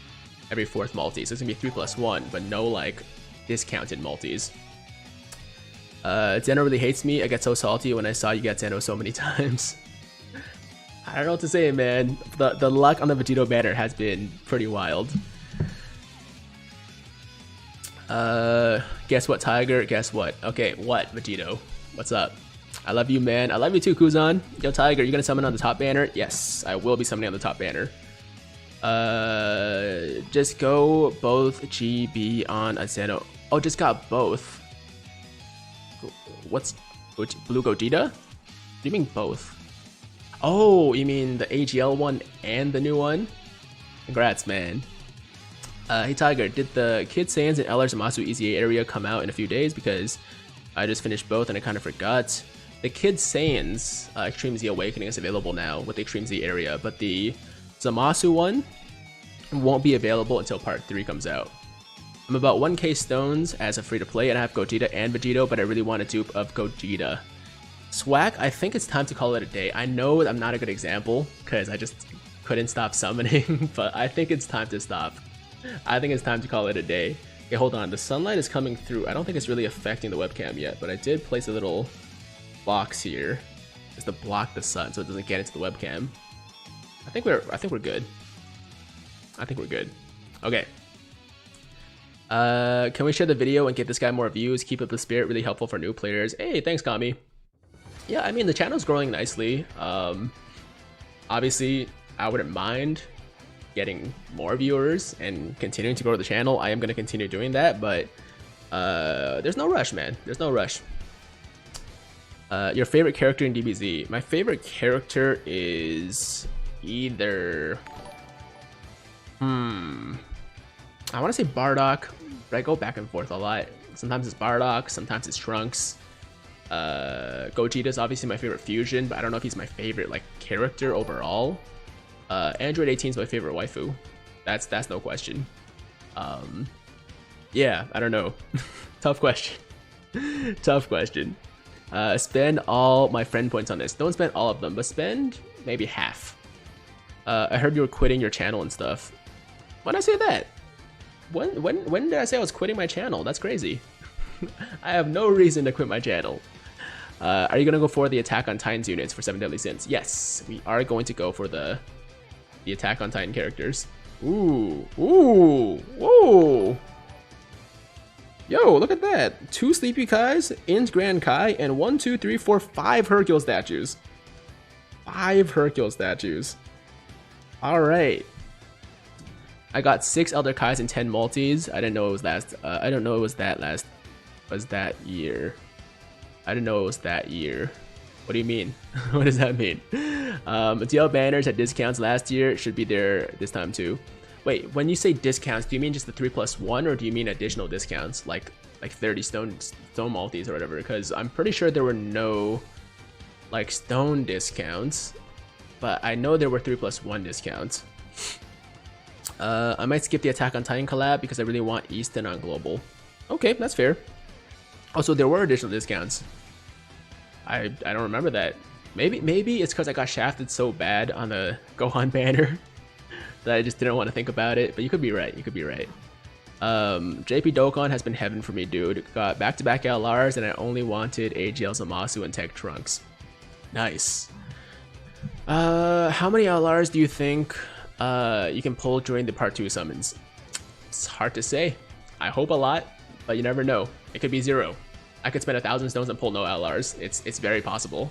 [SPEAKER 1] every 4th multi. So it's gonna be 3+1, but no like discounted multis. Zeno really hates me. I get so salty when I saw you get Zeno so many times. I don't know what to say, man. The luck on the Vegito banner has been pretty wild. Guess what, Tiger? Guess what? Okay, what, Vegito? What's up? I love you, man. I love you too, Kuzan. Yo, Tiger, you gonna summon on the top banner? Yes, I will be summoning on the top banner. Just go both GB on a Zeno. Oh, just got both. What's Blue Gogeta? What do you mean both? Oh, you mean the AGL one and the new one? Congrats, man. Hey Tiger, did the Kid Saiyans and LR Zamasu EZA area come out in a few days? Because I just finished both and I kind of forgot. The Kid Saiyans Extreme Z Awakening is available now with the Extreme Z area, but the Zamasu one, won't be available until part 3 comes out. I'm about 1k stones as a free-to-play, and I have Gogeta and Vegito, but I really want a dupe of Gogeta. Swag, I think it's time to call it a day. I know I'm not a good example, because I just couldn't stop summoning, but I think it's time to stop. I think it's time to call it a day. Okay, hold on, the sunlight is coming through. I don't think it's really affecting the webcam yet, but I did place a little box here just to block the sun so it doesn't get into the webcam. I think we're good. I think we're good. Okay. Can we share the video and get this guy more views? Keep up the spirit, really helpful for new players. Hey, thanks, Kami. Yeah, I mean, the channel's growing nicely. Obviously, I wouldn't mind getting more viewers and continuing to grow the channel. I am going to continue doing that, but there's no rush, man. There's no rush. Your favorite character in DBZ? My favorite character is either... I want to say Bardock, but I go back and forth a lot. Sometimes it's Bardock, sometimes it's Trunks. Gogeta is obviously my favorite fusion, but I don't know if he's my favorite like character overall. Android 18 is my favorite waifu. That's no question. Yeah, I don't know. Tough question. Tough question. Spend all my friend points on this. Don't spend all of them, but spend maybe half. I heard you were quitting your channel and stuff. When I say that? When did I say I was quitting my channel? That's crazy. I have no reason to quit my channel. Are you gonna go for the Attack on Titans units for 7 Deadly Sins? Yes, we are going to go for the Attack on Titan characters. Ooh, ooh, ooh. Yo, look at that. 2 Sleepy Kais, Int Grand Kai, and 1, 2, 3, 4, 5 Hercule statues. 5 Hercule statues. Alright. I got 6 Elder Kais and 10 multis. I didn't know it was last. I don't know it was that last. Was that year? I didn't know it was that year. What do you mean? What does that mean? DL banners at discounts last year should be there this time too. Wait, when you say discounts, do you mean just the 3+1, or do you mean additional discounts like 30 stone multis or whatever? Because I'm pretty sure there were no like stone discounts, but I know there were 3+1 discounts. I might skip the Attack on Titan collab because I really want Easton on global. Okay, that's fair. Also, there were additional discounts. I don't remember that. Maybe it's because I got shafted so bad on the Gohan banner that I just didn't want to think about it. But you could be right. You could be right. JP Dokkan has been heaven for me, dude. Got back-to-back LRs, and I only wanted AGL Zamasu and Tech Trunks. Nice. How many LRs do you think you can pull during the part 2 summons? It's hard to say. I hope a lot, but you never know. It could be 0. I could spend 1,000 stones and pull no LRs. It's very possible.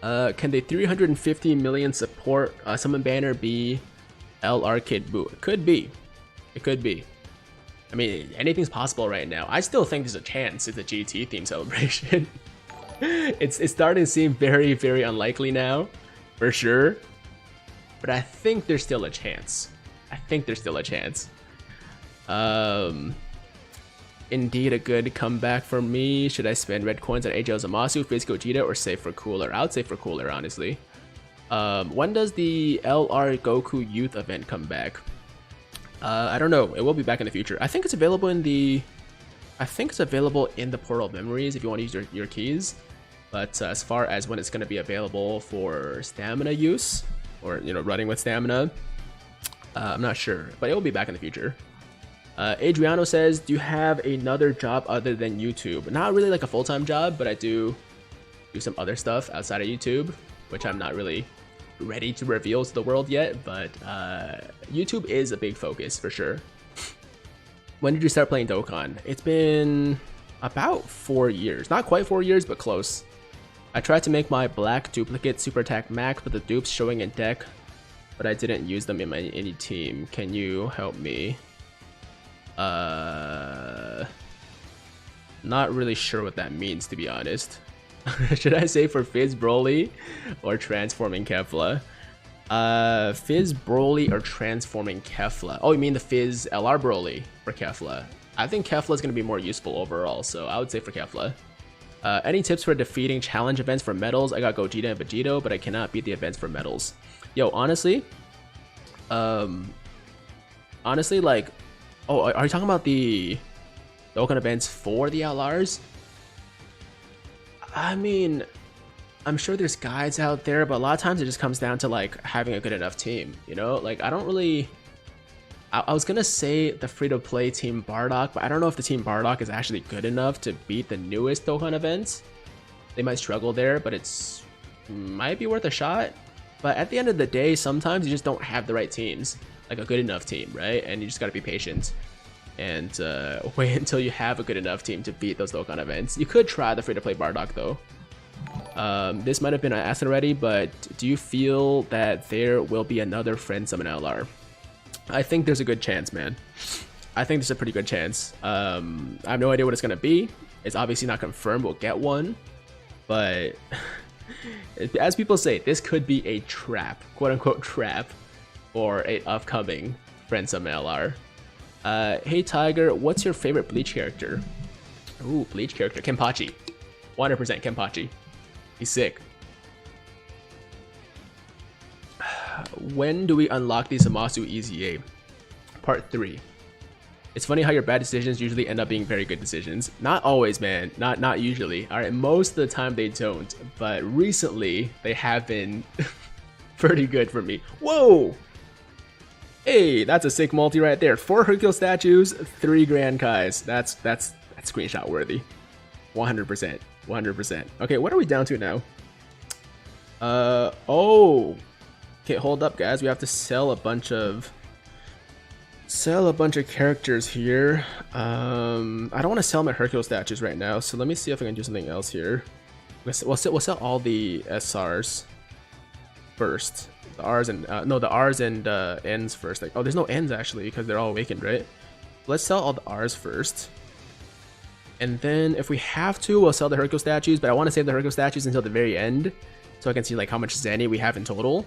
[SPEAKER 1] Can the 350 million support summon banner be LR Kid Boo? It could be. It could be. I mean, anything's possible right now. I still think there's a chance it's a GT theme celebration. It's starting to seem very, very unlikely now, for sure. But I think there's still a chance. I think there's still a chance. Indeed, a good comeback for me. Should I spend red coins on AGL Zamasu, Fizz Gogeta, or save for cooler? I would save for cooler, honestly. When does the LR Goku Youth event come back? I don't know. It will be back in the future. I think it's available in the... Portal of Memories if you want to use your keys. But as far as when it's going to be available for stamina use, or running with stamina, I'm not sure. But it will be back in the future. Adriano says, do you have another job other than YouTube? Not really like a full-time job, but I do some other stuff outside of YouTube, which I'm not really ready to reveal to the world yet, but YouTube is a big focus for sure. When did you start playing Dokkan? It's been about 4 years. Not quite 4 years, but close. I tried to make my black duplicate super attack max with the dupes showing in deck, but I didn't use them in any team. Can you help me? Not really sure what that means, to be honest. Should I say for Fizz Broly or transforming Kefla? Fizz Broly or transforming Kefla? Oh, you mean the Fizz LR Broly for Kefla? I think Kefla is going to be more useful overall, so I would say for Kefla. Any tips for defeating challenge events for medals? I got Gogeta and Vegito, but I cannot beat the events for medals. Yo, honestly, Honestly, like, oh, are you talking about the Dokkan events for the LRs? I mean, I'm sure there's guides out there, but a lot of times it just comes down to like having a good enough team, you know? Like, I don't really... I was gonna say the free-to-play Team Bardock, but I don't know if the Team Bardock is actually good enough to beat the newest Dokkan events. They might struggle there, but it's might be worth a shot. But at the end of the day, sometimes you just don't have the right teams, like a good enough team, right? And you just gotta be patient and wait until you have a good enough team to beat those Dokkan events. You could try the free-to-play Bardock though. This might have been asked already, but do you feel that there will be another Friend Summon LR? I think there's a good chance, man. I think there's a pretty good chance. I have no idea what it's gonna be. It's obviously not confirmed we'll get one, but as people say, this could be a trap, quote-unquote trap, for a upcoming Friend Summon LR. Hey Tiger, what's your favorite Bleach character? Ooh, Bleach character, Kenpachi. 100% Kenpachi. He's sick. When do we unlock the Zamasu EZA? Part 3. It's funny how your bad decisions usually end up being very good decisions. Not always, man. Not usually. Alright, most of the time they don't. But recently, they have been pretty good for me. Whoa! Hey, that's a sick multi right there. 4 Hercule statues, 3 Grand Kais. That's screenshot worthy. 100%. 100%. Okay, what are we down to now? Oh. Okay, hold up, guys. We have to sell a bunch of characters here. I don't want to sell my Hercule statues right now, so let me see if I can do something else here. We'll sell all the SRs first. The R's and no, the R's and N's first. Like, oh, there's no N's actually because they're all awakened, right? Let's sell all the R's first. And then if we have to, we'll sell the Hercule statues, but I want to save the Hercule statues until the very end so I can see like how much Zenny we have in total.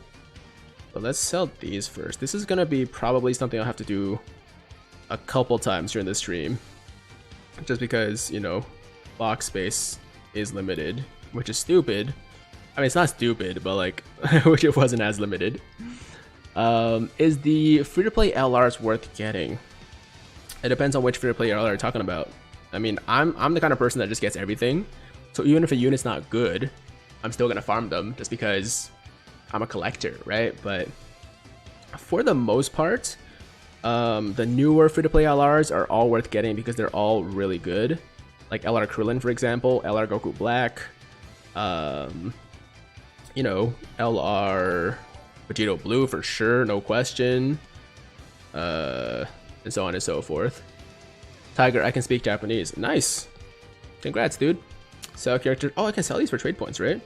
[SPEAKER 1] But let's sell these first. This is gonna be probably something I'll have to do a couple times during the stream. Just because, you know, box space is limited, which is stupid. I mean, it's not stupid, but like, I wish it wasn't as limited. Is the free-to-play LRs worth getting? It depends on which free-to-play LR you're talking about. I mean, I'm the kind of person that just gets everything. So even if a unit's not good, I'm still gonna farm them just because I'm a collector, right? But for the most part, the newer free-to-play LRs are all worth getting because they're all really good. Like LR Krillin, for example, LR Goku Black, you know, LR Vegito Blue for sure, no question, and so on and so forth. Tiger, I can speak Japanese. Nice. Congrats, dude. Sell character. Oh, I can sell these for trade points, right?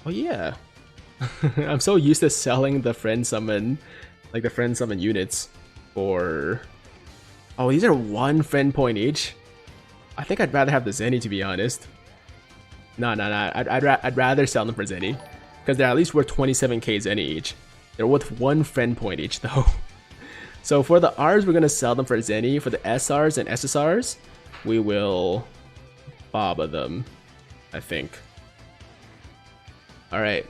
[SPEAKER 1] Oh, yeah. I'm so used to selling the friend summon, like the friend summon units for... Oh, these are 1 friend point each? I think I'd rather have the Zenny, to be honest. No. I'd rather sell them for Zenny. Because they're at least worth 27k Zenny each. They're worth 1 friend point each, though. So for the Rs, we're going to sell them for Zenny. For the SRs and SSRs, we will Baba them, I think. Alright.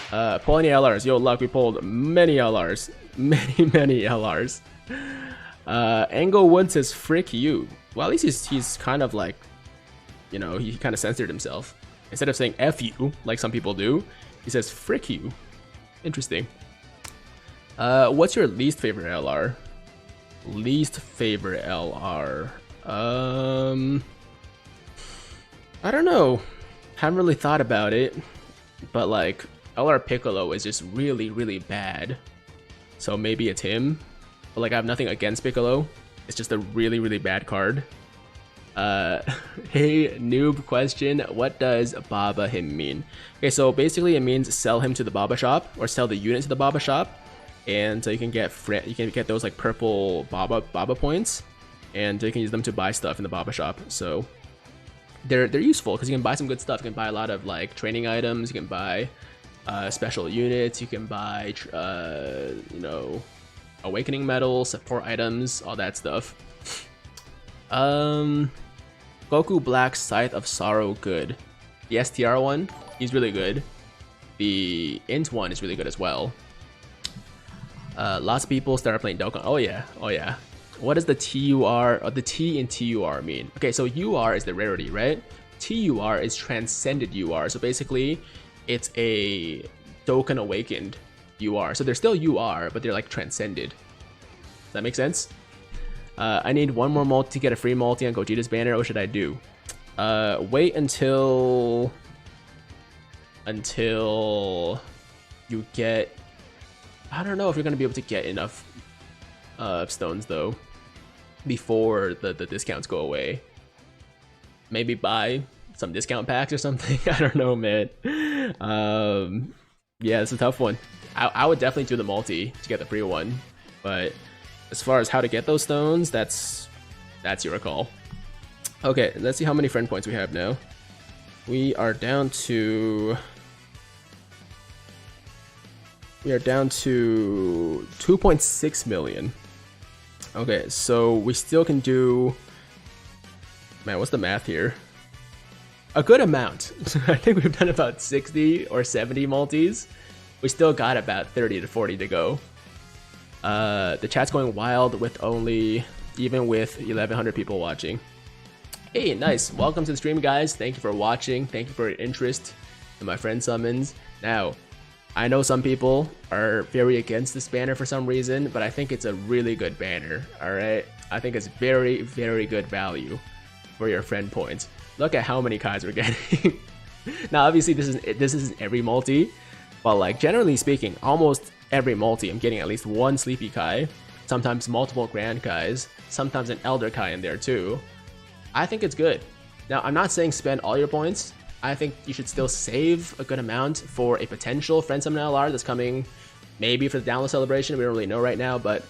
[SPEAKER 1] Pull any LRs. Yo, luck, we pulled many LRs. Many LRs. Angle Wood says, frick you. Well, at least he's kind of like, you know, he kind of censored himself. Instead of saying F you, like some people do, he says, frick you. Interesting. What's your least favorite LR? Least favorite LR. I don't know. Haven't really thought about it. But like, LR Piccolo is just really bad. So maybe it's him. But like, I have nothing against Piccolo. It's just a really bad card. Hey, noob question. What does Baba him mean? Okay, so basically it means sell him to the Baba shop, or sell the unit to the Baba shop. And so you can get those like purple Baba points, and you can use them to buy stuff in the Baba shop. So they're useful because you can buy some good stuff. You can buy a lot of like training items. You can buy special units. You can buy you know, awakening medal, support items, all that stuff. Goku Black Scythe of Sorrow, good. The STR one, he's really good. The Int one is really good as well. Lots of people started playing Dokkan. Oh yeah, oh yeah. What does the TUR or the T in TUR mean? Okay, so UR is the rarity, right? TUR is transcended UR. So basically, it's a Dokkan Awakened UR. So they're still UR, but they're like transcended. Does that make sense? I need one more multi to get a free multi on Gogeta's banner. What should I do? Wait until you get... I don't know if you're going to be able to get enough stones though before the discounts go away. Maybe buy some discount packs or something. I don't know, man. Yeah, it's a tough one. I would definitely do the multi to get the free one, but as far as how to get those stones, that's your call. Okay, let's see how many friend points we have now. We are down to 2.6 million. Okay, so we still can do... Man, what's the math here? A good amount. I think we've done about 60 or 70 multis. We still got about 30 to 40 to go. The chat's going wild with even with 1,100 people watching. Hey, nice. Welcome to the stream, guys. Thank you for watching. Thank you for your interest in my friend summons. Now, I know some people are very against this banner for some reason, but I think it's a really good banner, alright? I think it's very, very good value for your friend points. Look at how many Kais we're getting. Now, obviously, this isn't every multi, but like generally speaking, almost every multi, I'm getting at least one Sleepy Kai, sometimes multiple Grand Kais, sometimes an Elder Kai in there too. I think it's good. Now, I'm not saying spend all your points. I think you should still save a good amount for a potential Friend Summon LR that's coming maybe for the download celebration. We don't really know right now, but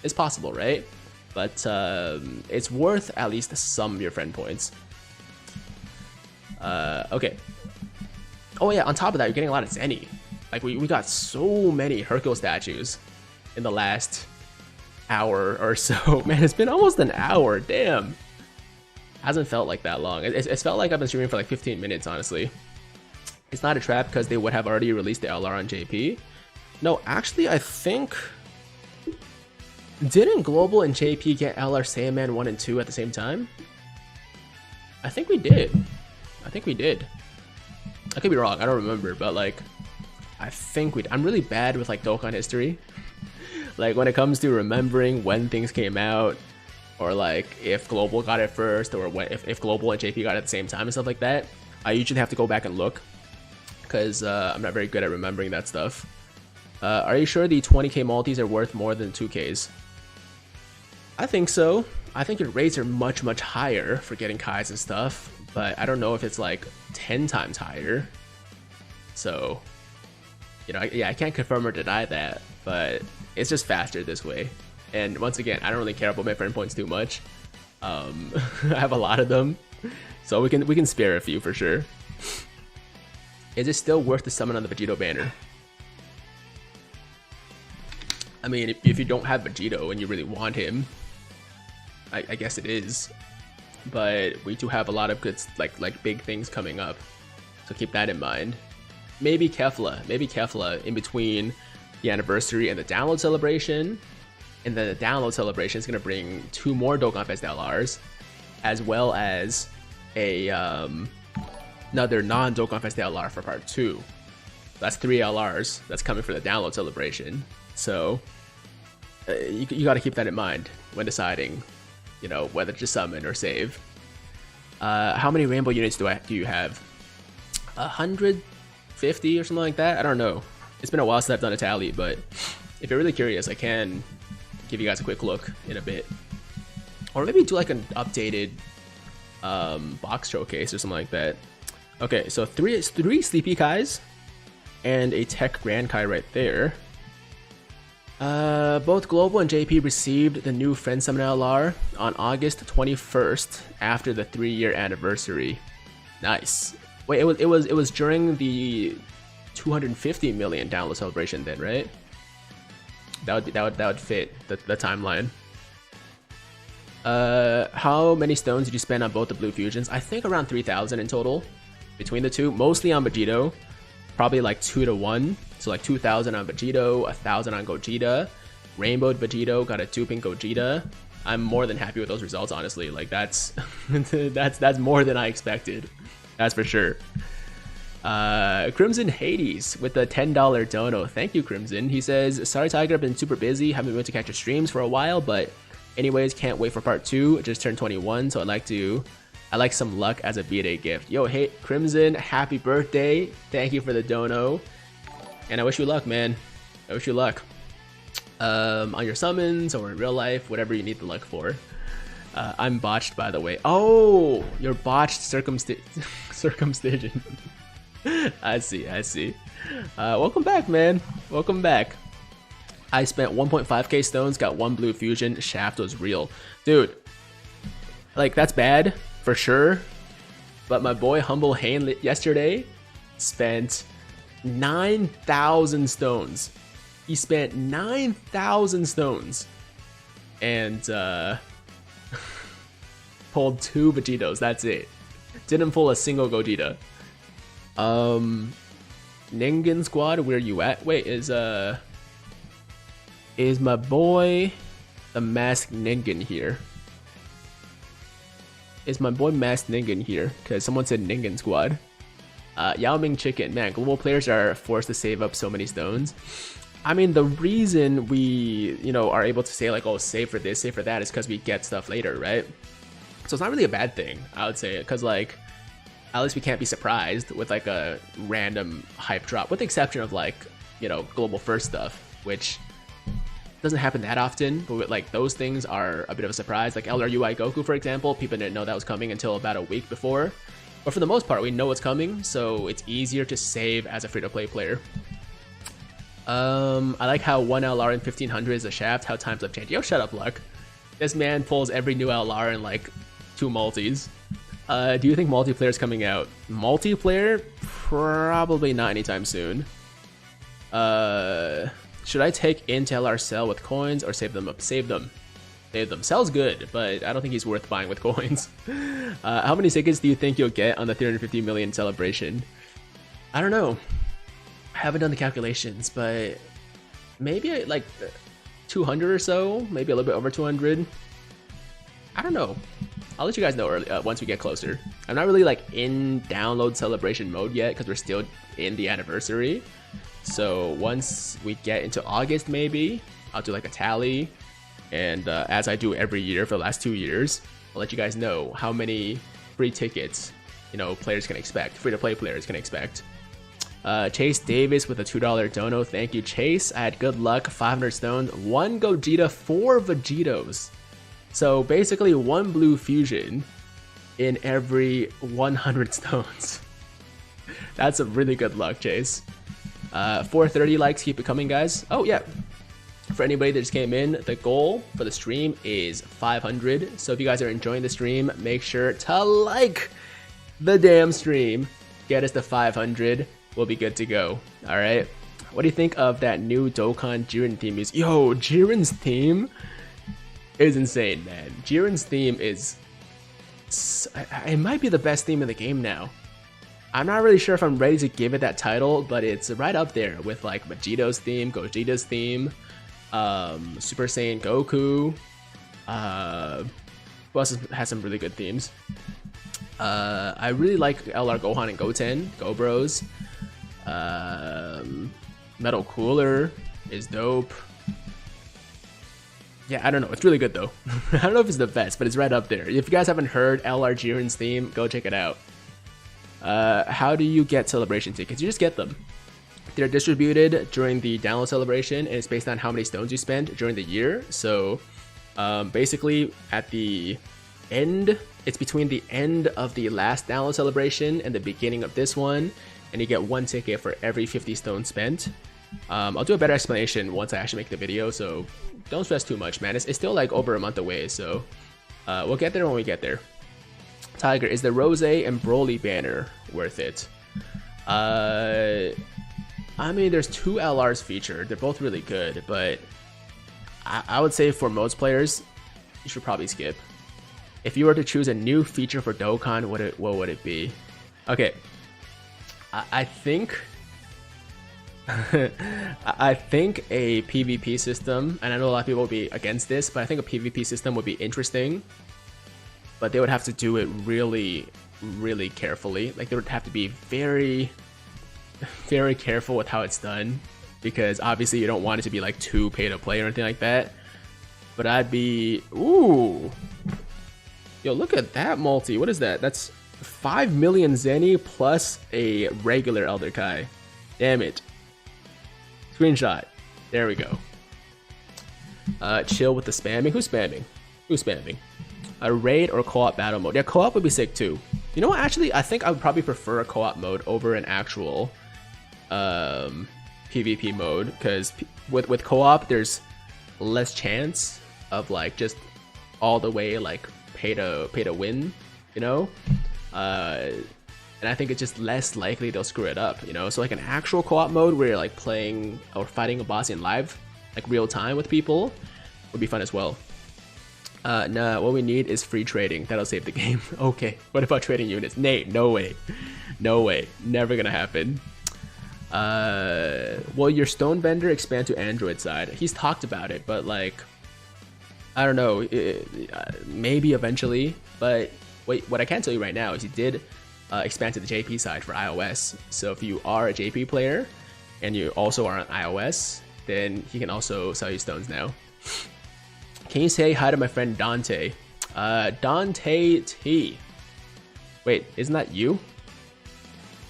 [SPEAKER 1] it's possible, right? But it's worth at least some of your friend points. Okay. Oh yeah, on top of that, you're getting a lot of Zenny. Like we got so many Hercule statues in the last hour or so. Man, it's been almost an hour, damn. Hasn't felt like that long. It's felt like I've been streaming for like 15 minutes, honestly. It's not a trap because they would have already released the LR on JP. No, actually, I think... Didn't Global and JP get LR Saiyaman 1 and 2 at the same time? I think we did. I think we did. I could be wrong, I don't remember, but like... I think we... I'm really bad with like Dokkan history. Like when it comes to remembering when things came out, or like if Global got it first, or if Global and JP got it at the same time and stuff like that, I usually have to go back and look because I'm not very good at remembering that stuff. Are you sure the 20k multis are worth more than 2ks? I think so. I think your rates are much, much higher for getting Kais and stuff, but I don't know if it's like 10 times higher. So, you know, yeah, I can't confirm or deny that, but it's just faster this way. And once again, I don't really care about my friend points too much. I have a lot of them, so we can spare a few for sure. Is it still worth the summon on the Vegito banner? I mean, if you don't have Vegito and you really want him, I guess it is. But we do have a lot of good like big things coming up, so keep that in mind. Maybe Kefla in between the anniversary and the download celebration. And then the download celebration is going to bring 2 more Dokkan Fest LRs, as well as a another non-Dokkan Fest LR for part 2. That's 3 LRs that's coming for the download celebration. So you got to keep that in mind when deciding, you know, whether to summon or save. How many rainbow units do you have? 150 or something like that? I don't know. It's been a while since I've done a tally, but if you're really curious, I can give you guys a quick look in a bit, or maybe do like an updated box showcase or something like that. Okay, so three Sleepy Kais and a Tech Grand Kai right there. Both Global and JP received the new Friend Summon LR on August 21st after the 3-year anniversary. Nice. Wait, it was during the 250 million download celebration then, right? That would fit the timeline. How many stones did you spend on both the blue fusions? I think around 3,000 in total between the two, mostly on Vegito, probably like 2 to 1. So like 2,000 on Vegito, 1,000 on Gogeta, Rainbowed Vegito, got a 2-pink Gogeta. I'm more than happy with those results, honestly. Like that's that's more than I expected. That's for sure. Crimson Hades with the $10 dono. Thank you, Crimson. He says, sorry Tiger, I've been super busy, haven't been able to catch your streams for a while, but anyways, can't wait for part 2. Just turned 21, so I like some luck as a B-Day gift. Yo, hey Crimson, happy birthday. Thank you for the dono. And I wish you luck, man. I wish you luck. On your summons or in real life, whatever you need the luck for. I'm botched, by the way. Oh, you're botched circumcision. I see. Welcome back, man. Welcome back. I spent 1.5k stones, got 1 blue fusion. Shaft was real. Dude, like, that's bad, for sure. But my boy Humble Hane yesterday spent 9,000 stones. He spent 9,000 stones and pulled 2 Vegetos. That's it. Didn't pull a single Gogeta. Ningen squad, where you at? Wait, is my boy the Masked Ningen here? Is my boy Masked Ningen here? Because someone said Ningen squad. Yao Ming Chicken, man, global players are forced to save up so many stones. I mean, the reason we, are able to say like, oh, save for this, save for that, is because we get stuff later, right? So it's not really a bad thing, I would say, because like, at least we can't be surprised with like a random hype drop, with the exception of like, global first stuff, which doesn't happen that often, but like those things are a bit of a surprise. Like LRUI Goku, for example, people didn't know that was coming until about a week before. But for the most part, we know what's coming, so it's easier to save as a free-to-play player. I like how 1 LR in 1500 is a shaft, how times have changed. Yo, shut up, Luck. This man pulls every new LR in like 2 multis. Do you think multiplayer is coming out? Multiplayer? Probably not anytime soon. Should I take Intel LR sell with coins or save them up? Save them. Save them. Sell's good, but I don't think he's worth buying with coins. How many tickets do you think you'll get on the 350 million celebration? I don't know. I haven't done the calculations, but maybe like 200 or so, maybe a little bit over 200. I don't know. I'll let you guys know early, once we get closer. I'm not really like in download celebration mode yet because we're still in the anniversary. So once we get into August, maybe I'll do like a tally, and as I do every year for the last 2 years, I'll let you guys know how many free tickets players can expect, free-to-play players can expect. Chase Davis with a $2 dono. Thank you, Chase. I had good luck. 500 stones, 1 Gogeta, 4 Vegetos. So basically 1 blue fusion in every 100 stones. That's a really good luck, Chase. 430 likes, keep it coming, guys. Oh yeah, for anybody that just came in, the goal for the stream is 500. So if you guys are enjoying the stream, make sure to like the damn stream. Get us to 500. We'll be good to go. All right. What do you think of that new Dokkan Jiren theme music? Yo, Jiren's theme is insane, man. Jiren's theme is... it might be the best theme in the game now. I'm not really sure if I'm ready to give it that title, but it's right up there with like Vegeto's theme, Gogeta's theme, Super Saiyan Goku. Who else has some really good themes? I really like LR Gohan and Goten, Go Bros. Metal Cooler is dope. Yeah, I don't know. It's really good though. I don't know if it's the best, but it's right up there. If you guys haven't heard LR Jiren's theme, go check it out. How do you get celebration tickets? You just get them. They're distributed during the download celebration, and it's based on how many stones you spend during the year. So basically at the end, it's between the end of the last download celebration and the beginning of this one, and you get 1 ticket for every 50 stones spent. I'll do a better explanation once I actually make the video, so don't stress too much, man. It's still like over a month away, so we'll get there when we get there. Tiger, is the Rose and Broly banner worth it? I mean, there's 2 LRs featured. They're both really good, but I would say for most players, you should probably skip. If you were to choose a new feature for Dokkan, what would it be? Okay, I think I think a PvP system, and I know a lot of people will be against this, but I think a PvP system would be interesting. But they would have to do it really, really carefully. Like, they would have to be very, very careful with how it's done, because obviously you don't want it to be like too pay to play or anything like that. But I'd be, ooh, yo, look at that multi. What is that? That's 5 million Zenny plus a regular Elder Kai. Damn it. Screenshot. There we go. Chill with the spamming. Who's spamming? Who's spamming? A raid or co-op battle mode. Yeah, co-op would be sick too. You know what? Actually, I think I would probably prefer a co-op mode over an actual PvP mode, because with co-op there's less chance of like just all the way like pay to win, you know. And I think it's just less likely they'll screw it up, you know. So like an actual co-op mode where you're like playing or fighting a boss in live, like real time with people, would be fun as well. Nah, what we need is free trading. That'll save the game. Okay, what about trading units? Nate, no way. No way. Never gonna happen. Will your stone vendor expand to Android side? He's talked about it, but like, I don't know, maybe eventually. But wait, what I can tell you right now is he did expand to the JP side for iOS. So if you are a JP player and you also are on iOS, then he can also sell you stones now. Can you say hi to my friend Dante? Dante T. Wait, isn't that you?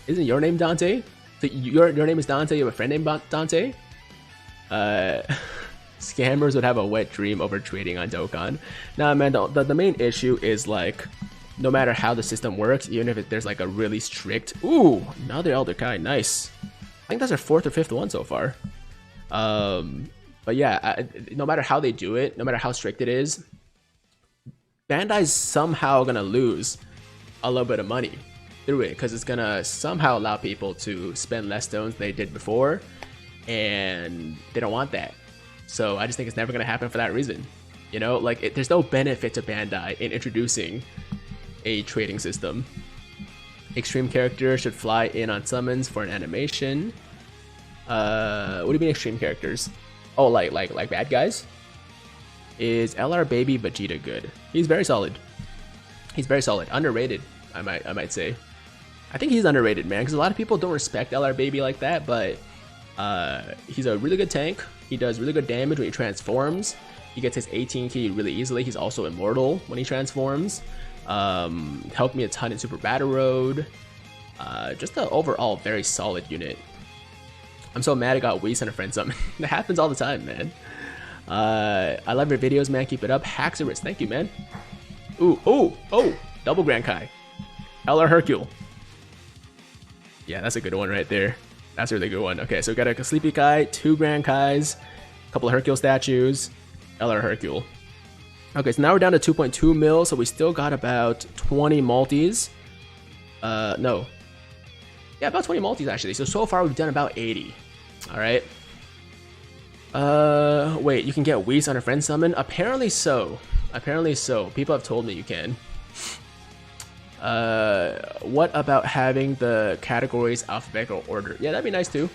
[SPEAKER 1] Isn't your name Dante? So your name is Dante, you have a friend named Dante? Scammers would have a wet dream over trading on Dokkan. Nah, man, the main issue is like, no matter how the system works, even if there's like a really strict... Ooh, another Elder Kai, nice. I think that's our 4th or 5th one so far. But yeah, no matter how they do it, no matter how strict it is, Bandai's somehow gonna lose a little bit of money through it, because it's gonna somehow allow people to spend less stones than they did before, and they don't want that. So I just think it's never gonna happen for that reason. You know, like there's no benefit to Bandai in introducing a trading system. Extreme characters should fly in on summons for an animation. What do you mean extreme characters? Oh, like bad guys? Is LR Baby Vegeta good? He's very solid. He's very solid. Underrated, I might say. I think he's underrated, man, because a lot of people don't respect LR Baby like that, but he's a really good tank. He does really good damage when he transforms. He gets his 18 key really easily. He's also immortal when he transforms. Helped me a ton in Super Battle Road. Just an overall very solid unit. I'm so mad I got Whis and a friend summon. That happens all the time, man. I love your videos, man. Keep it up. Haxorus, thank you, man. Ooh, oh, double Grand Kai. LR Hercule. Yeah, that's a good one right there. That's a really good one. Okay, so we got a Sleepy Kai, 2 Grand Kais, a couple of Hercule statues, LR Hercule. Okay, so now we're down to 2.2 mil, so we still got about 20 multis. No. Yeah, about 20 multis actually. So far we've done about 80. Alright. Wait, you can get Whis on a friend summon? Apparently so. Apparently so. People have told me you can. What about having the categories alphabetical order? Yeah, that'd be nice too.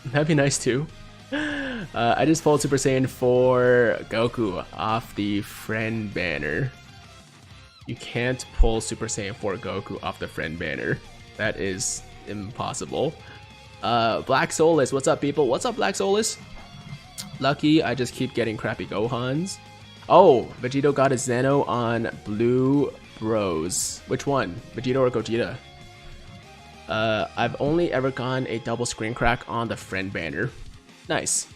[SPEAKER 1] That'd be nice too. I just pulled Super Saiyan 4 Goku off the friend banner. You can't pull Super Saiyan 4 Goku off the friend banner. That is impossible. Black Solus, what's up, people? What's up, Black Solus? Lucky, I just keep getting crappy Gohans. Oh, Vegito got a Zeno on Blue Bros. Which one? Vegito or Gogeta? I've only ever gotten a double screen crack on the friend banner. Nice.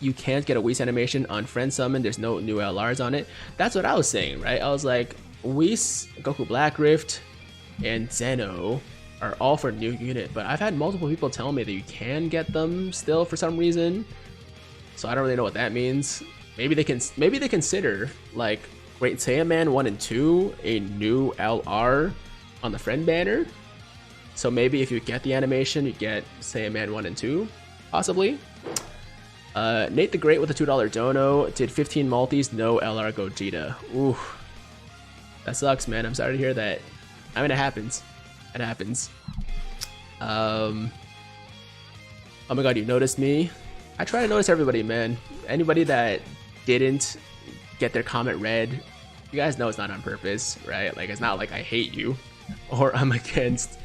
[SPEAKER 1] You can't get a Whis animation on friend summon. There's no new LRs on it. That's what I was saying, right? I was like, Whis, Goku Black Rift, and Zeno are all for new unit, but I've had multiple people tell me that you can get them still for some reason. So I don't really know what that means. Maybe they consider like Great Saiyaman 1 and 2 a new LR on the friend banner. So maybe if you get the animation, you get Saiyaman 1 and 2, possibly. Nate the Great with a $2 dono did 15 multis, no LR Gogeta. Ooh, that sucks, man. I'm sorry to hear that. I mean, it happens. It happens. Oh my god, you noticed me? I try to notice everybody, man. Anybody that didn't get their comment read, you guys know it's not on purpose, right? Like, it's not like I hate you or I'm against,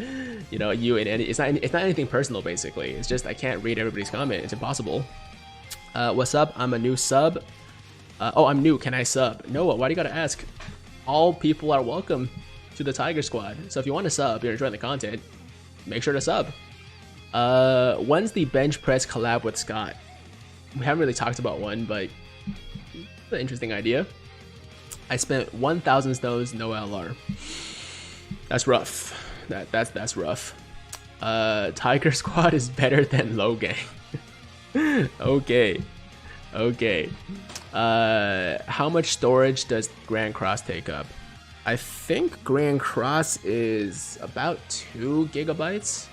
[SPEAKER 1] you know, you in any. It's not anything personal, basically. It's just I can't read everybody's comment. It's impossible. What's up? I'm a new sub. Oh, I'm new. Can I sub? Noah, why do you gotta ask? All people are welcome to the Tiger Squad. So if you want to sub, you're enjoying the content, make sure to sub. When's the bench press collab with Scott? We haven't really talked about one, but it's an interesting idea. I spent 1,000 stones, no LR. That's rough. That's rough. Tiger Squad is better than Low Gang. Okay. How much storage does Grand Cross take up? I think Grand Cross is about 2 gigabytes.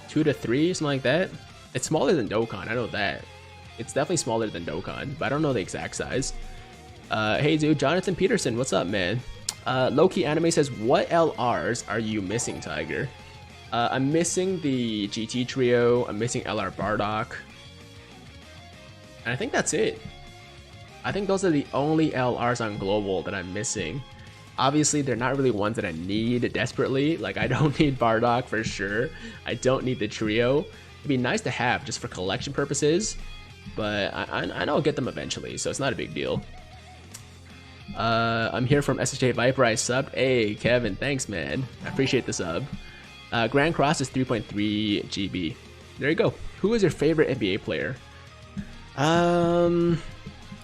[SPEAKER 1] 2 to 3, something like that. It's smaller than Dokkan, I know that. It's definitely smaller than Dokkan, but I don't know the exact size. Hey dude, Jonathan Peterson, what's up, man? Loki Anime says, what LRs are you missing, Tiger? I'm missing the GT trio, I'm missing LR Bardock, and I think that's it. I think those are the only LRs on Global that I'm missing. Obviously, they're not really ones that I need desperately. Like, I don't need Bardock for sure. I don't need the trio. It'd be nice to have just for collection purposes, but I know I'll get them eventually, so it's not a big deal. I'm here from SSJ Viper. I subbed. Hey, Kevin, thanks, man. I appreciate the sub. Grand Cross is 3.3 GB. There you go. Who is your favorite NBA player?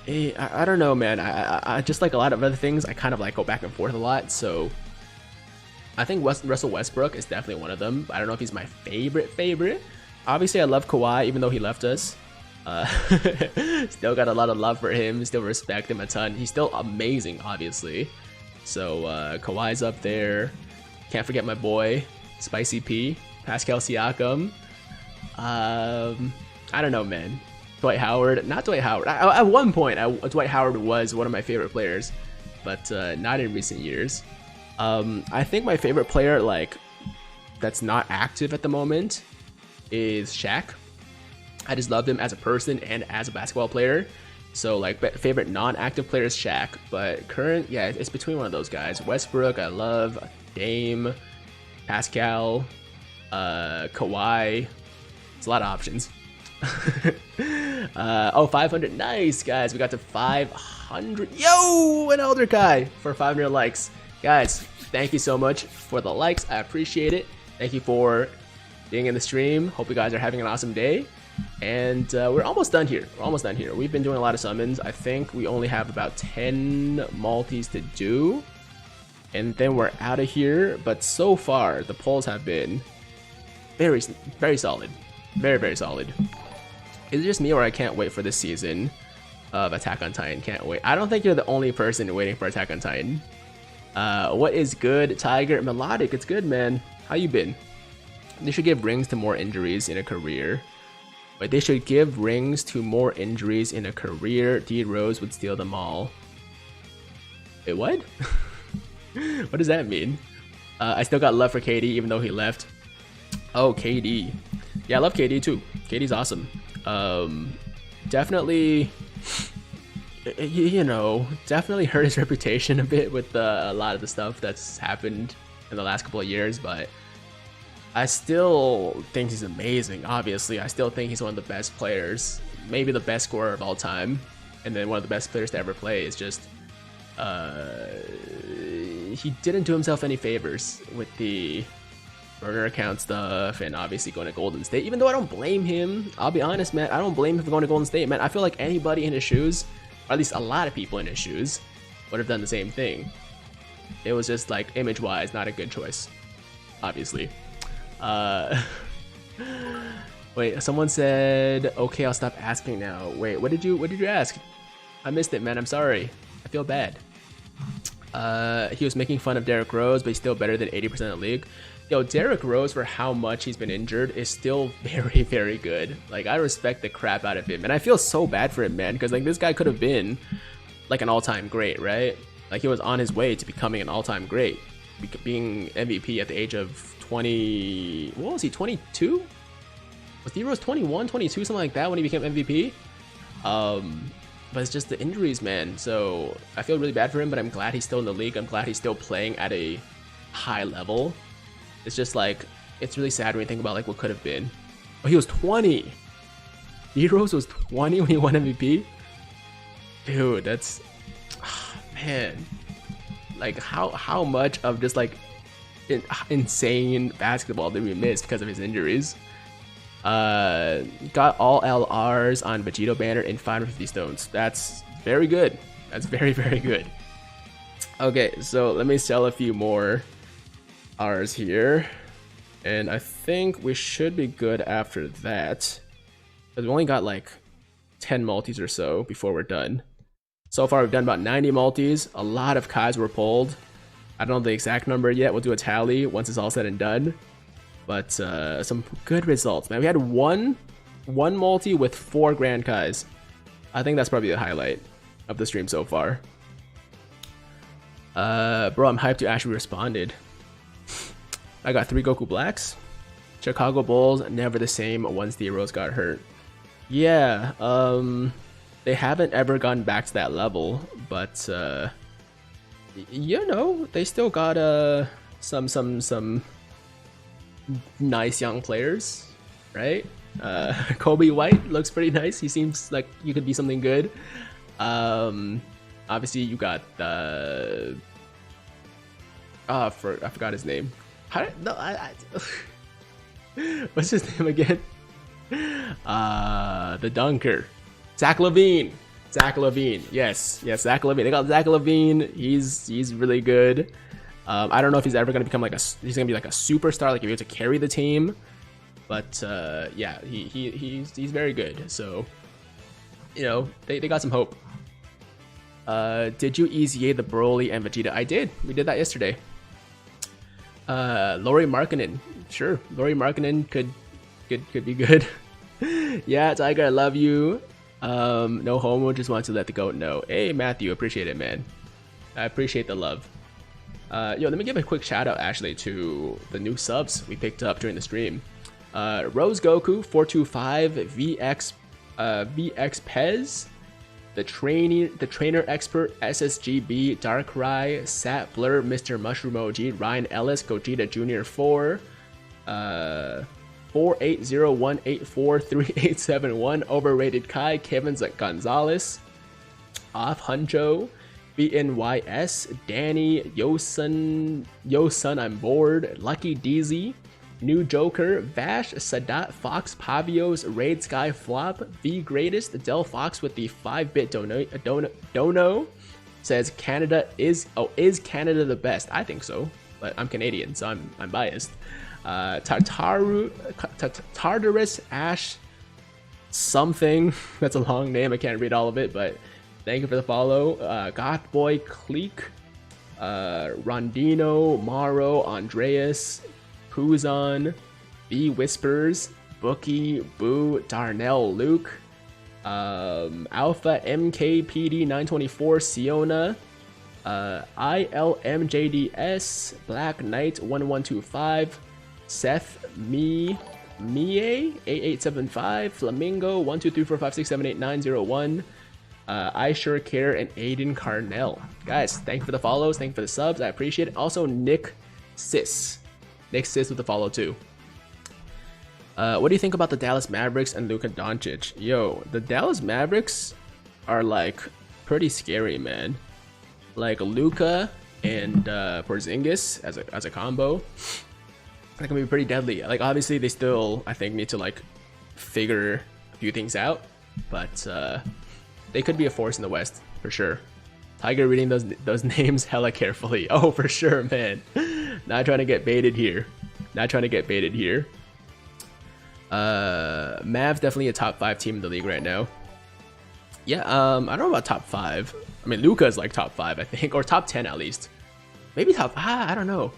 [SPEAKER 1] I don't know, man. I just like a lot of other things. I kind of like go back and forth a lot. So I think Russell Westbrook is definitely one of them. I don't know if he's my favorite. Obviously, I love Kawhi, even though he left us. Still got a lot of love for him. Still respect him a ton. He's still amazing, obviously. So Kawhi's up there. Can't forget my boy Spicy P, Pascal Siakam. I don't know, man. Dwight Howard, not Dwight Howard. At one point, Dwight Howard was one of my favorite players, but not in recent years. I think my favorite player, like, that's not active at the moment, is Shaq. I just loved him as a person and as a basketball player. So, like, favorite non-active player is Shaq, but current, yeah, it's between one of those guys. Westbrook, I love. Dame, Pascal, Kawhi. It's a lot of options. Oh, 500. Nice, guys. We got to 500. Yo, an Elder Kai for 500 likes. Guys, thank you so much for the likes. I appreciate it. Thank you for being in the stream. Hope you guys are having an awesome day. And we're almost done here. We've been doing a lot of summons. I think we only have about 10 multis to do. And then we're out of here. But so far, the polls have been very solid. Very solid. Is it just me or I can't wait for this season of Attack on Titan? Can't wait. I don't think you're the only person waiting for Attack on Titan. What is good, Tiger? Melodic, it's good, man. How you been? They should give rings to more injuries in a career. But they should give rings to more injuries in a career. D Rose would steal them all. Wait, what? What does that mean? I still got love for KD even though he left. Oh, KD. Yeah, I love KD too. KD's awesome. Definitely, you know, definitely hurt his reputation a bit with a lot of the stuff that's happened in the last couple of years, but I still think he's amazing. Obviously, I still think he's one of the best players, maybe the best scorer of all time, and then one of the best players to ever play. Is just he didn't do himself any favors with the burner account stuff and obviously going to Golden State, even though I don't blame him. I'll be honest, man, I don't blame him for going to Golden State, man. I feel like anybody in his shoes, or at least a lot of people in his shoes, would have done the same thing. It was just like image wise not a good choice, obviously. Wait, someone said okay, I'll stop asking now. Wait, what did you ask? I missed it, man. I'm sorry. I feel bad. He was making fun of Derrick Rose, but he's still better than 80% of the league. Yo, Derrick Rose, for how much he's been injured, is still very good. Like, I respect the crap out of him, and I feel so bad for him, man, because like this guy could have been like an all-time great, right? Like, he was on his way to becoming an all-time great, being MVP at the age of 20. What was he? 22? Was D-Rose 21, 22, something like that when he became MVP? But it's just the injuries, man. So I feel really bad for him, but I'm glad he's still in the league. I'm glad he's still playing at a high level. It's just like, it's really sad when you think about like what could have been. Oh, he was 20. D-Rose was 20 when he won MVP? Dude, that's, man. Like how much of just like insane basketball did we miss because of his injuries? Got all LRs on Vegito banner in 550 stones. That's very good. That's very, very good. Okay, so let me sell a few more R's here. And I think we should be good after that. Because we only got like 10 multis or so before we're done. So far we've done about 90 multis. A lot of Kais were pulled. I don't know the exact number yet. We'll do a tally once it's all said and done. But some good results, man. We had one multi with 4 Grand Kais. I think that's probably the highlight of the stream so far. Bro, I'm hyped you actually responded. I got 3 Goku Blacks. Chicago Bulls, never the same once D-Rose got hurt. Yeah, they haven't ever gone back to that level, but you know, they still got some nice young players, right? Kobe White looks pretty nice. He seems like you could be something good. Obviously you got I forgot his name. What's his name again? The dunker, Zach LaVine. Yes, Zach LaVine. They got Zach LaVine. He's really good. I don't know if he's ever gonna become like he's gonna be like a superstar, like if he has to carry the team. But yeah, he's very good. So you know, they got some hope. Did you EZA the Broly and Vegeta? I did. We did that yesterday. Lauri Markkanen. Sure, Lauri Markkanen could be good. Yeah, Tiger, I love you. No homo, just want to let the goat know. Hey Matthew, appreciate it, man. I appreciate the love. Yo, let me give a quick shout out actually to the new subs we picked up during the stream. Rose Goku 425, VX Pez, the trainer expert SSGB, Darkrai, Sat Blur, Mr. Mushroom OG, Ryan Ellis, Gogeta Jr. 4, 48018438871, Overrated Kai, Kevin Gonzalez, Off Huncho, BNYS, Danny, Yosun, I'm bored, Lucky DZ, New Joker, Vash, Sadat, Fox, Pavios, Raid Sky Flop, The Greatest, Del Fox with the 5-bit dono says Canada is Canada the best? I think so, but I'm Canadian, so I'm biased. Tartarus Ash something. That's a long name. I can't read all of it, but thank you for the follow. Gothboy Cleek, Rondino, Maro, Andreas, Puzon, B Whispers, Bookie, Boo, Darnell, Luke, Alpha MKPD 924, Siona, ILMJDS, Black Knight 1125, Seth Mie 8875, Flamingo 12345678901, I Sure Care, and Aiden Carnell. Guys, thank you for the follows, thank you for the subs, I appreciate it. Also Nick Sis with the follow too. What do you think about the Dallas Mavericks and Luka Doncic? Yo, the Dallas Mavericks are like pretty scary, man. Like Luka and Porzingis as a combo, that can be pretty deadly. Like obviously they still, I think, need to like figure a few things out, but they could be a force in the West for sure. Tiger reading those names hella carefully. Oh, for sure, man. Not trying to get baited here. Mavs definitely a top 5 team in the league right now. Yeah, I don't know about top 5. I mean, Luka's like top 5, I think, or top 10 at least. Maybe top. I don't know.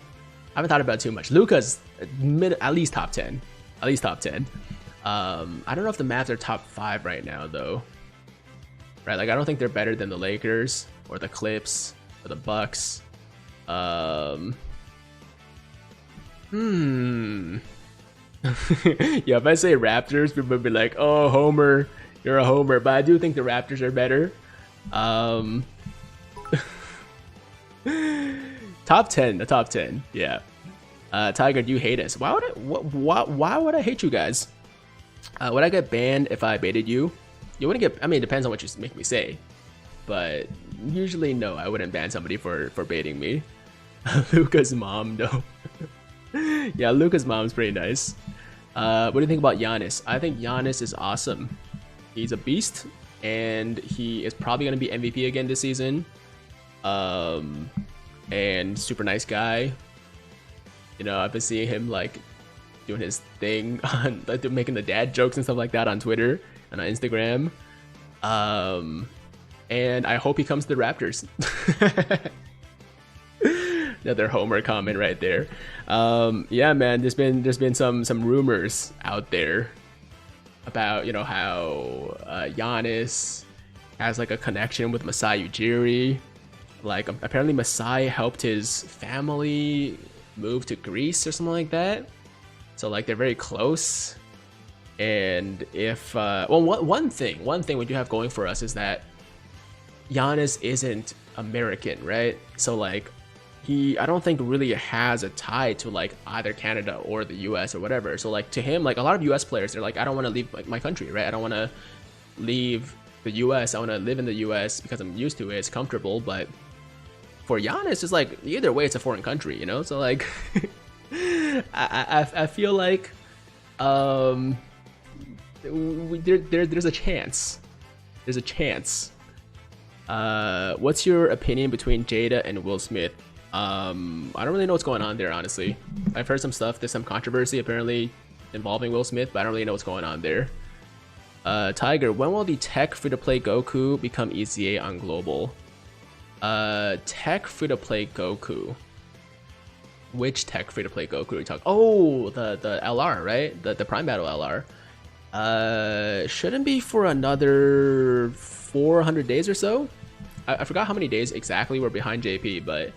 [SPEAKER 1] I haven't thought about it too much. Luka's at least top 10. I don't know if the Mavs are top 5 right now though. Right, like I don't think they're better than the Lakers or the Clips or the Bucks. Yeah, if I say Raptors, people would be like, "Oh, Homer, you're a Homer." But I do think the Raptors are better. Top 10, the top 10, yeah. Tiger, do you hate us? Why would I hate you guys? Would I get banned if I baited you? You wouldn't get. I mean, it depends on what you make me say, but usually no, I wouldn't ban somebody for baiting me. Luca's mom, no. Yeah, Luca's mom's pretty nice. What do you think about Giannis? I think Giannis is awesome. He's a beast, and he is probably gonna be MVP again this season. And super nice guy. You know, I've been seeing him like doing his thing on like making the dad jokes and stuff like that on Twitter and on Instagram. And I hope he comes to the Raptors. Another Homer comment right there. Yeah, man, there's been some rumors out there about, you know, how Giannis has like a connection with Masai Ujiri. Like apparently Masai helped his family move to Greece or something like that. So like they're very close. And if well, one thing we do have going for us is that Giannis isn't American, right? So like I don't think really has a tie to like either Canada or the US or whatever. So like to him, like a lot of US players, they're like, I don't want to leave like my country, right? I don't want to leave the US. I want to live in the US because I'm used to it. It's comfortable. But for Giannis, it's like either way, it's a foreign country, you know? So like I feel like there's a chance. There's a chance. What's your opinion between Jada and Will Smith? I don't really know what's going on there, honestly. I've heard some stuff. There's some controversy apparently involving Will Smith, but I don't really know what's going on there. Tiger, when will the tech free-to-play Goku become ECA on global? Tech free-to-play Goku. Which tech free-to-play Goku are we talking? Oh, the LR, right? The Prime Battle LR. Shouldn't be for another 400 days or so. I forgot how many days exactly we're behind JP, but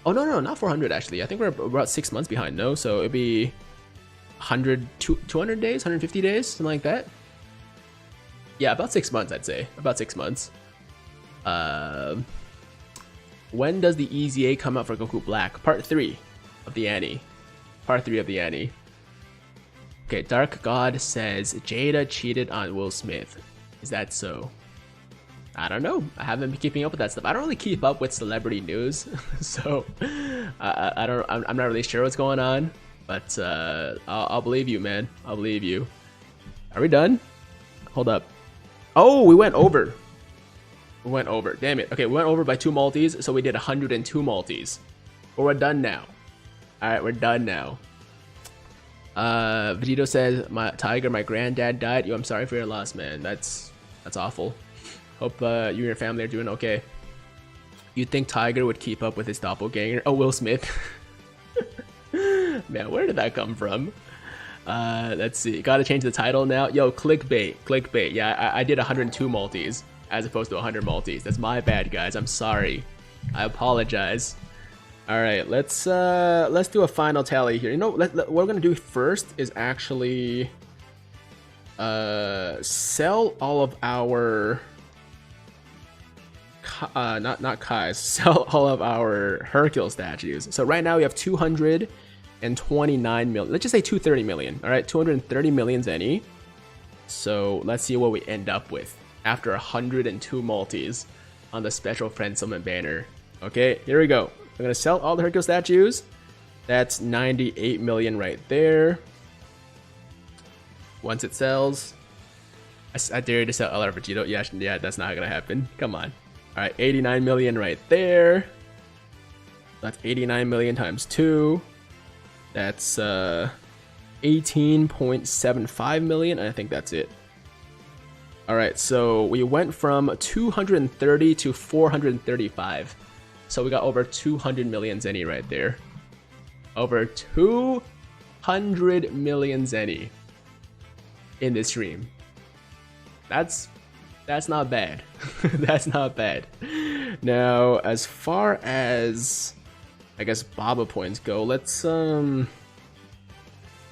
[SPEAKER 1] oh no, not 400 actually. I think we're about 6 months behind. No, so it'd be 200 days, 150 days, something like that. Yeah, about 6 months, I'd say. About 6 months. When does the EZA come out for Goku Black? Part 3 of the Annie. Part 3 of the Annie. Okay, Dark God says Jada cheated on Will Smith. Is that so? I don't know. I haven't been keeping up with that stuff. I don't really keep up with celebrity news, so I'm not really sure what's going on. But I'll believe you, man. I'll believe you. Are we done? Hold up. Oh, we went over. We went over. Damn it. Okay, we went over by 2 multis, so we did 102 multis. But we're done now. All right, we're done now. Vegito says, my granddad died. Yo, I'm sorry for your loss, man. That's awful. Hope you and your family are doing okay. You think Tiger would keep up with his doppelganger? Oh, Will Smith. Man, where did that come from? Let's see. Gotta change the title now. Yo, clickbait. Clickbait. Yeah, I did 102 multis as opposed to 100 multis. That's my bad, guys. I'm sorry. I apologize. All right, let's do a final tally here. You know, what we're gonna do first is actually sell all of our not Kai's, sell all of our Hercule statues. So right now we have 229 million. Let's just say 230 million. All right, 230 million zenny. So let's see what we end up with after 102 multis on the special friend summon banner. Okay, here we go. I'm gonna sell all the Hercule statues. That's 98 million right there. Once it sells, I dare you to sell LR Vegito. Yeah, that's not gonna happen. Come on. All right, 89 million right there. That's 89 million times 2. That's 18.75 million. I think that's it. All right, so we went from 230 to 435. So we got over 200 million zenny right there. Over 200 million zenny in this stream. That's not bad. That's not bad. Now, as far as I guess Baba points go, let's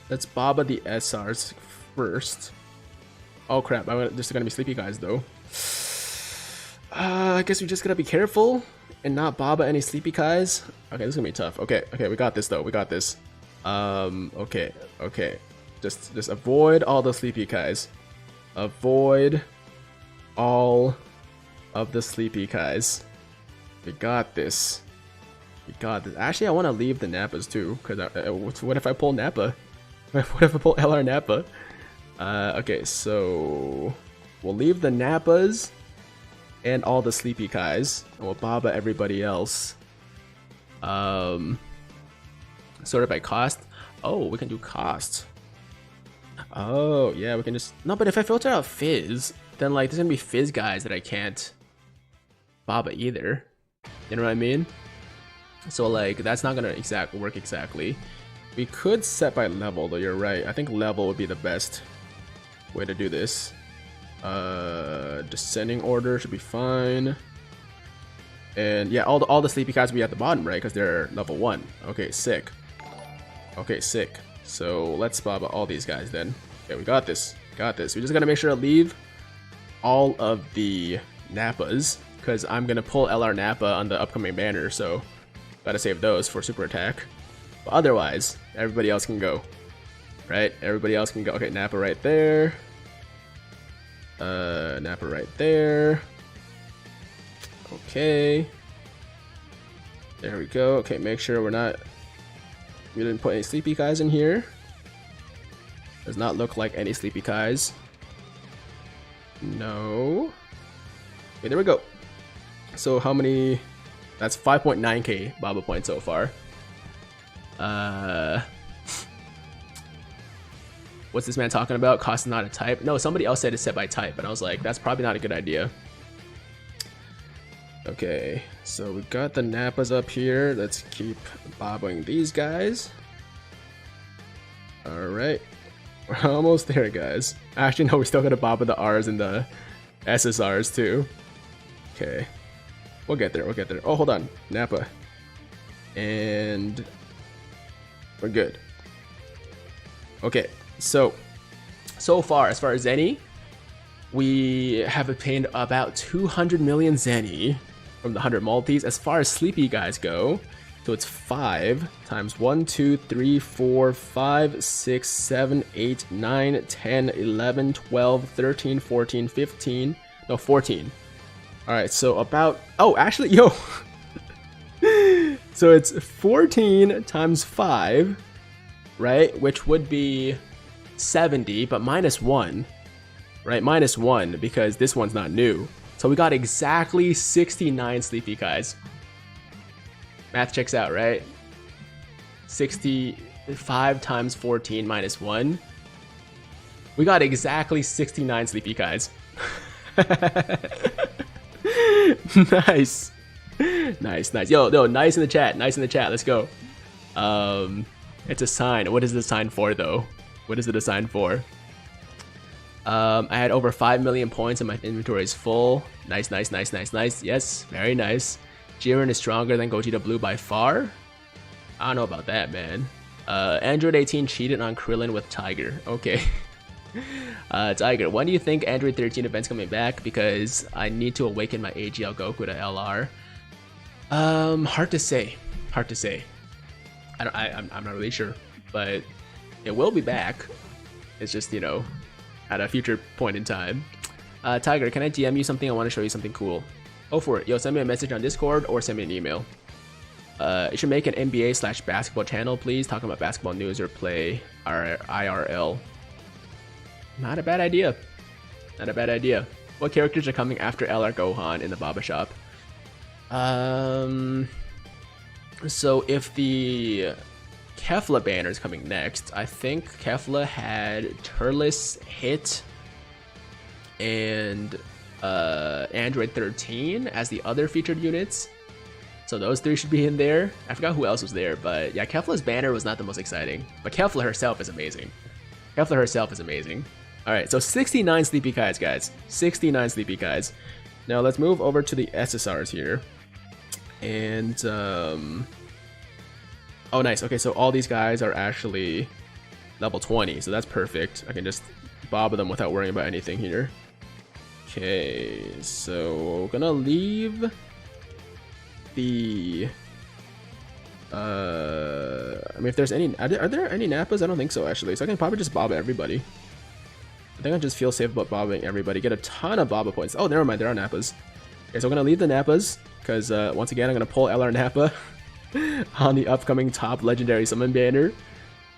[SPEAKER 1] Let's Baba the SRs first. Oh crap, there's gonna be sleepy guys though. I guess we just gotta be careful and not Baba any sleepy guys. Okay, this is gonna be tough. Okay, we got this though. We got this. Okay. Just avoid all the sleepy guys. Avoid all of the sleepy guys. We got this. We got this. Actually, I want to leave the Nappas too, because what if I pull Nappa? What if I pull LR Nappa? Okay, so we'll leave the Nappas and all the sleepy guys, and we'll Baba everybody else. Sorted by cost. Oh, we can do cost. Oh yeah, we can just but if I filter out Fizz, then like there's gonna be Fizz guys that I can't Baba either. You know what I mean? So like that's not gonna work exactly. We could set by level though. You're right. I think level would be the best way to do this. Descending order should be fine. And yeah, all the sleepy guys will be at the bottom, right? Because they're level 1. Okay, sick. Okay, sick. So let's Baba all these guys then. Okay, we got this. Got this. We just gotta make sure to leave all of the Nappas, because I'm gonna pull LR Nappa on the upcoming banner, so gotta save those for super attack. But otherwise, everybody else can go. Right? Everybody else can go. Okay, Nappa right there. Nappa right there. Okay. There we go. Okay, make sure we didn't put any sleepy guys in here. Does not look like any sleepy guys. No. Okay, there we go. So how many? That's 5.9k Baba points so far. What's this man talking about? Cost is not a type. No, somebody else said it's set by type, and I was like, that's probably not a good idea. Okay, so we got the Nappas up here. Let's keep bobbing these guys. Alright. We're almost there, guys. Actually, no, we still gotta bob with the R's and the SSRs too. Okay. We'll get there, we'll get there. Oh, hold on. Nappa. And we're good. Okay, so far, as far as Zenny, we have obtained about 200 million Zenny from the 100 multis. As far as sleepy guys go, so it's 5 times 1, 2, 3, 4, 5, 6, 7, 8, 9, 10, 11, 12, 13, 14, 15, no 14. Alright, so about, oh actually, yo! So it's 14 times 5, right? Which would be 70, but minus 1, right? Minus 1, because this one's not new. So we got exactly 69 sleepy guys. Math checks out, right? 65 times 14 minus 1. We got exactly 69 sleepy guys. Nice. Nice. Yo, nice in the chat. Nice in the chat. Let's go. It's a sign. What is the sign for, though? What is it a sign for? I had over 5 million points and my inventory is full. Nice. Yes, very nice. Jiren is stronger than Gogeta Blue by far. I don't know about that, man. Android 18 cheated on Krillin with Tiger. Okay. Tiger, when do you think Android 13 event's coming back? Because I need to awaken my AGL Goku to LR. Hard to say. I'm not really sure, but it will be back. It's just, you know, at a future point in time. Tiger, can I DM you something? I want to show you something cool. Go for it. Yo, send me a message on Discord or send me an email. You should make an NBA/basketball channel, please. Talking about basketball news or play IRL. Not a bad idea. Not a bad idea. What characters are coming after LR Gohan in the Baba Shop? So if the Kefla banner is coming next, I think Kefla had Turles Hit and Android 13 as the other featured units. So those three should be in there. I forgot who else was there, but yeah, Kefla's banner was not the most exciting. But Kefla herself is amazing. Alright, so 69 sleepy guys, guys. 69 sleepy guys. Now let's move over to the SSRs here. And, oh nice, okay, so all these guys are actually level 20, so that's perfect. I can just bob them without worrying about anything here. Okay, so we're gonna leave the I mean, if there's any, are there any Nappas? I don't think so actually, so I can probably just bob everybody. I think I just feel safe about bobbing everybody. Get a ton of Baba points. Oh, never mind, there are Nappas. Okay, so I'm gonna leave the Nappas because once again I'm gonna pull LR Nappa on the upcoming top legendary summon banner,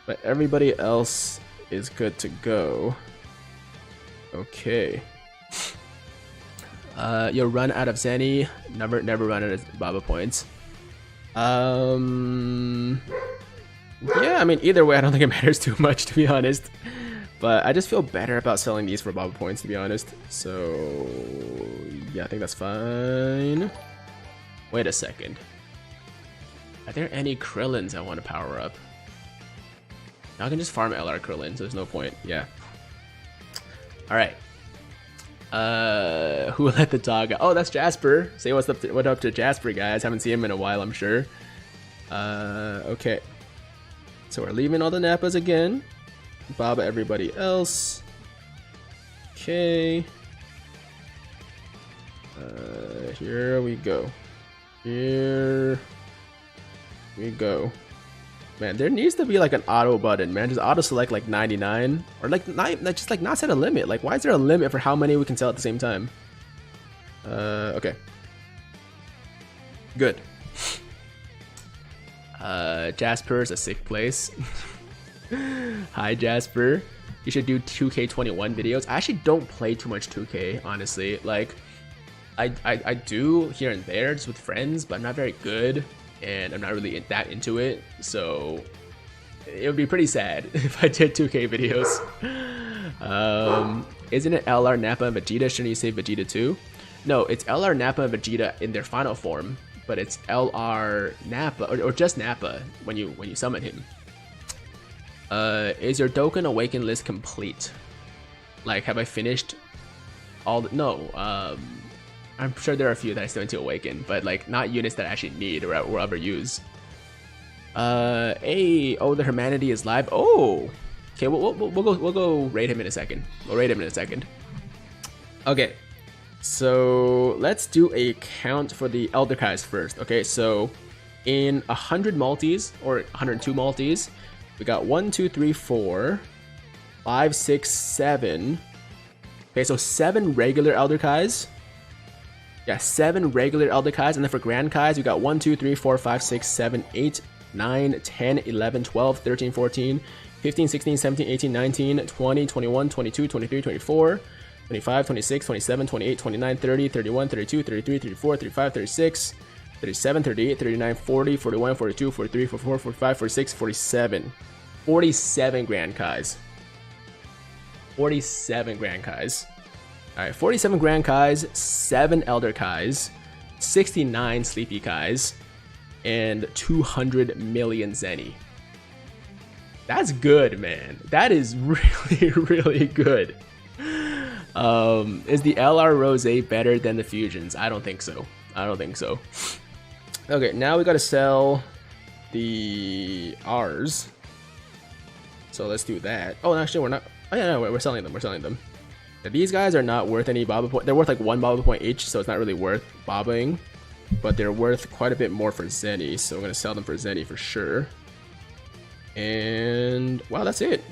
[SPEAKER 1] but everybody else is good to go. Okay. You'll run out of Zenny. Never run out of Baba points. Yeah, I mean, either way, I don't think it matters too much, to be honest. But I just feel better about selling these for Baba points, to be honest. So, yeah, I think that's fine. Wait a second. Are there any Krillins I want to power up? Now I can just farm LR Krillin, so there's no point. Yeah. Alright. Who let the dog out? Oh, that's Jasper. Say what's up to Jasper, guys. Haven't seen him in a while, I'm sure. Okay. So we're leaving all the Nappas again. Baba everybody else. Okay. Here we go. Here we go. Man, there needs to be like an auto button, man. Just auto select like 99, or like not set a limit. Like, why is there a limit for how many we can sell at the same time? Okay. Good. Jasper's a sick place. Hi, Jasper. You should do 2K21 videos. I actually don't play too much 2K, honestly. Like, I do here and there just with friends, but I'm not very good. And I'm not really that into it, so it would be pretty sad if I did 2K videos. Isn't it LR Nappa and Vegeta? Shouldn't you say Vegeta too? No, it's LR Nappa and Vegeta in their final form, but it's LR Nappa or just Nappa when you summon him. Is your Dokkan Awaken list complete? Like, have I finished all the, no, I'm sure there are a few that I still need to awaken, but like not units that I actually need or ever use. Hey, oh, the Humanity is live. Oh, okay, we'll go raid him in a second. We'll raid him in a second. Okay, so let's do a count for the Elder Kais first. Okay, so in 100 multis or 102 multis, we got 1, 2, 3, 4, 5, 6, 7. Okay, so 7 regular Elder Kais. Yeah, 7 regular Elder Kais, and then for Grand Kais, we got 1, 2, 3, 4, 5, 6, 7, 8, 9, 10, 11, 12, 13, 14, 15, 16, 17, 18, 19, 20, 21, 22, 23, 24, 25, 26, 27, 28, 29, 30, 31, 32, 33, 34, 35, 36, 37, 38, 39, 40, 41, 42, 43, 44, 45, 46, 47. 47 Grand Kais. 47 Grand Kais. Alright, 47 Grand Kais, 7 Elder Kais, 69 Sleepy Kais, and 200 million Zenny. That's good, man. That is really, really good. Is the LR Rosé better than the Fusions? I don't think so. I don't think so. Okay, now we gotta sell the R's. So let's do that. Oh, actually, we're not. Oh yeah, no, we're selling them. We're selling them. These guys are not worth any Baba point. They're worth like 1 Baba point each, so it's not really worth bobbing. But they're worth quite a bit more for Zenny, so I'm gonna sell them for Zenny for sure. And wow, that's it.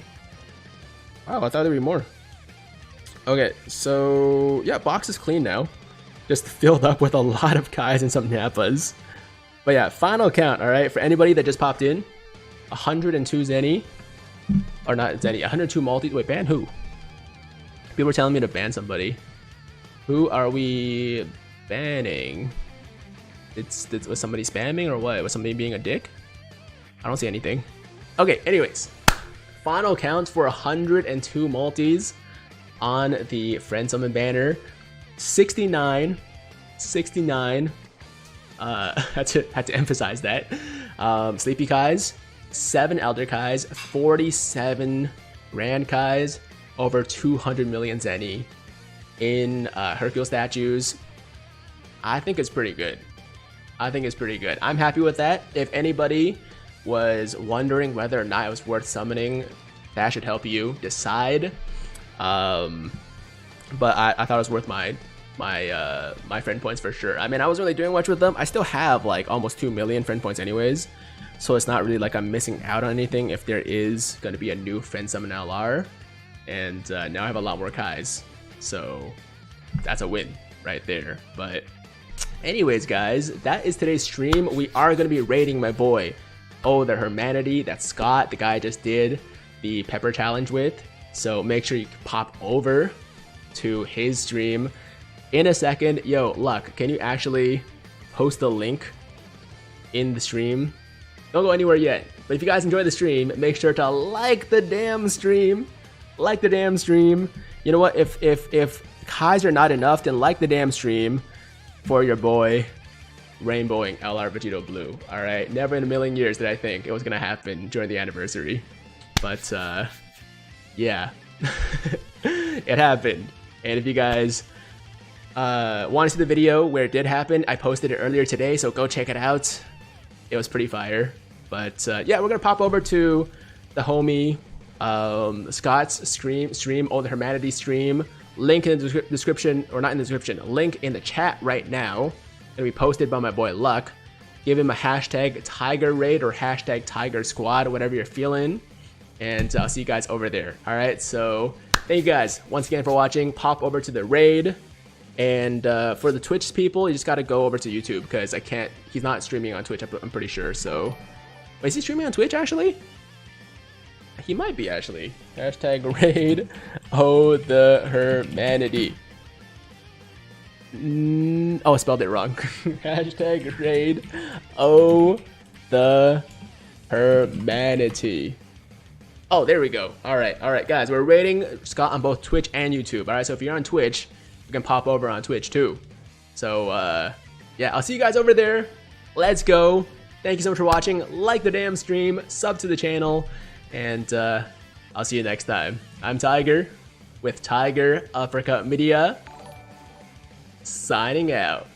[SPEAKER 1] Wow, I thought there'd be more. Okay, so yeah, box is clean now. Just filled up with a lot of Kais and some Nappas. But yeah, final count, alright? For anybody that just popped in, 102 Zenny. Or not Zenny, 102 multi. Wait, ban who? People are telling me to ban somebody. Who are we banning? Was somebody spamming or what? Was somebody being a dick? I don't see anything. Okay, anyways. Final count for 102 multis on the Friend Summon banner. 69. Had to emphasize that. Sleepy Kais, 7 Elder Kais, 47 Grand Kais, over 200 million Zenny in Hercule statues. I think it's pretty good. I think it's pretty good. I'm happy with that. If anybody was wondering whether or not it was worth summoning That should help you decide. But I thought it was worth my friend points for sure. I mean, I wasn't really doing much with them. I still have like almost 2 million friend points anyways, so it's not really like I'm missing out on anything if there is going to be a new friend summon LR. And now I have a lot more Kais, so that's a win right there. But anyways, guys, that is today's stream. We are going to be raiding my boy, the Hermanity. That's Scott, the guy I just did the pepper challenge with. So make sure you pop over to his stream in a second. Yo, Luck, can you actually post the link in the stream? Don't go anywhere yet, but if you guys enjoy the stream, make sure to like the damn stream. Like the damn stream. You know what? If Kais are not enough, then like the damn stream for your boy rainbowing LR Vegito Blue. All right, never in a million years did I think it was gonna happen during the anniversary, but yeah, it happened. And if you guys want to see the video where it did happen, I posted it earlier today, so go check it out. It was pretty fire. But yeah, we're gonna pop over to the homie Scott's stream, the Hermanity stream. Link in the description, or not in the description, link in the chat right now. It'll be posted by my boy Luck. Give him a hashtag Tiger Raid or hashtag Tiger Squad, whatever you're feeling. And I'll see you guys over there. All right, so thank you guys once again for watching. Pop over to the raid. And for the Twitch people, you just got to go over to YouTube because I can't, he's not streaming on Twitch, I'm pretty sure. So, wait, is he streaming on Twitch actually? He might be actually. Hashtag raid the Hermanity. Oh, I spelled it wrong. Hashtag raid the Hermanity. Oh, there we go. All right, guys, we're raiding Scott on both Twitch and YouTube. All right, so if you're on Twitch, you can pop over on Twitch too. So yeah, I'll see you guys over there. Let's go. Thank you so much for watching. Like the damn stream, sub to the channel, and I'll see you next time. I'm Tiger with Tiger Uppercut Media, signing out.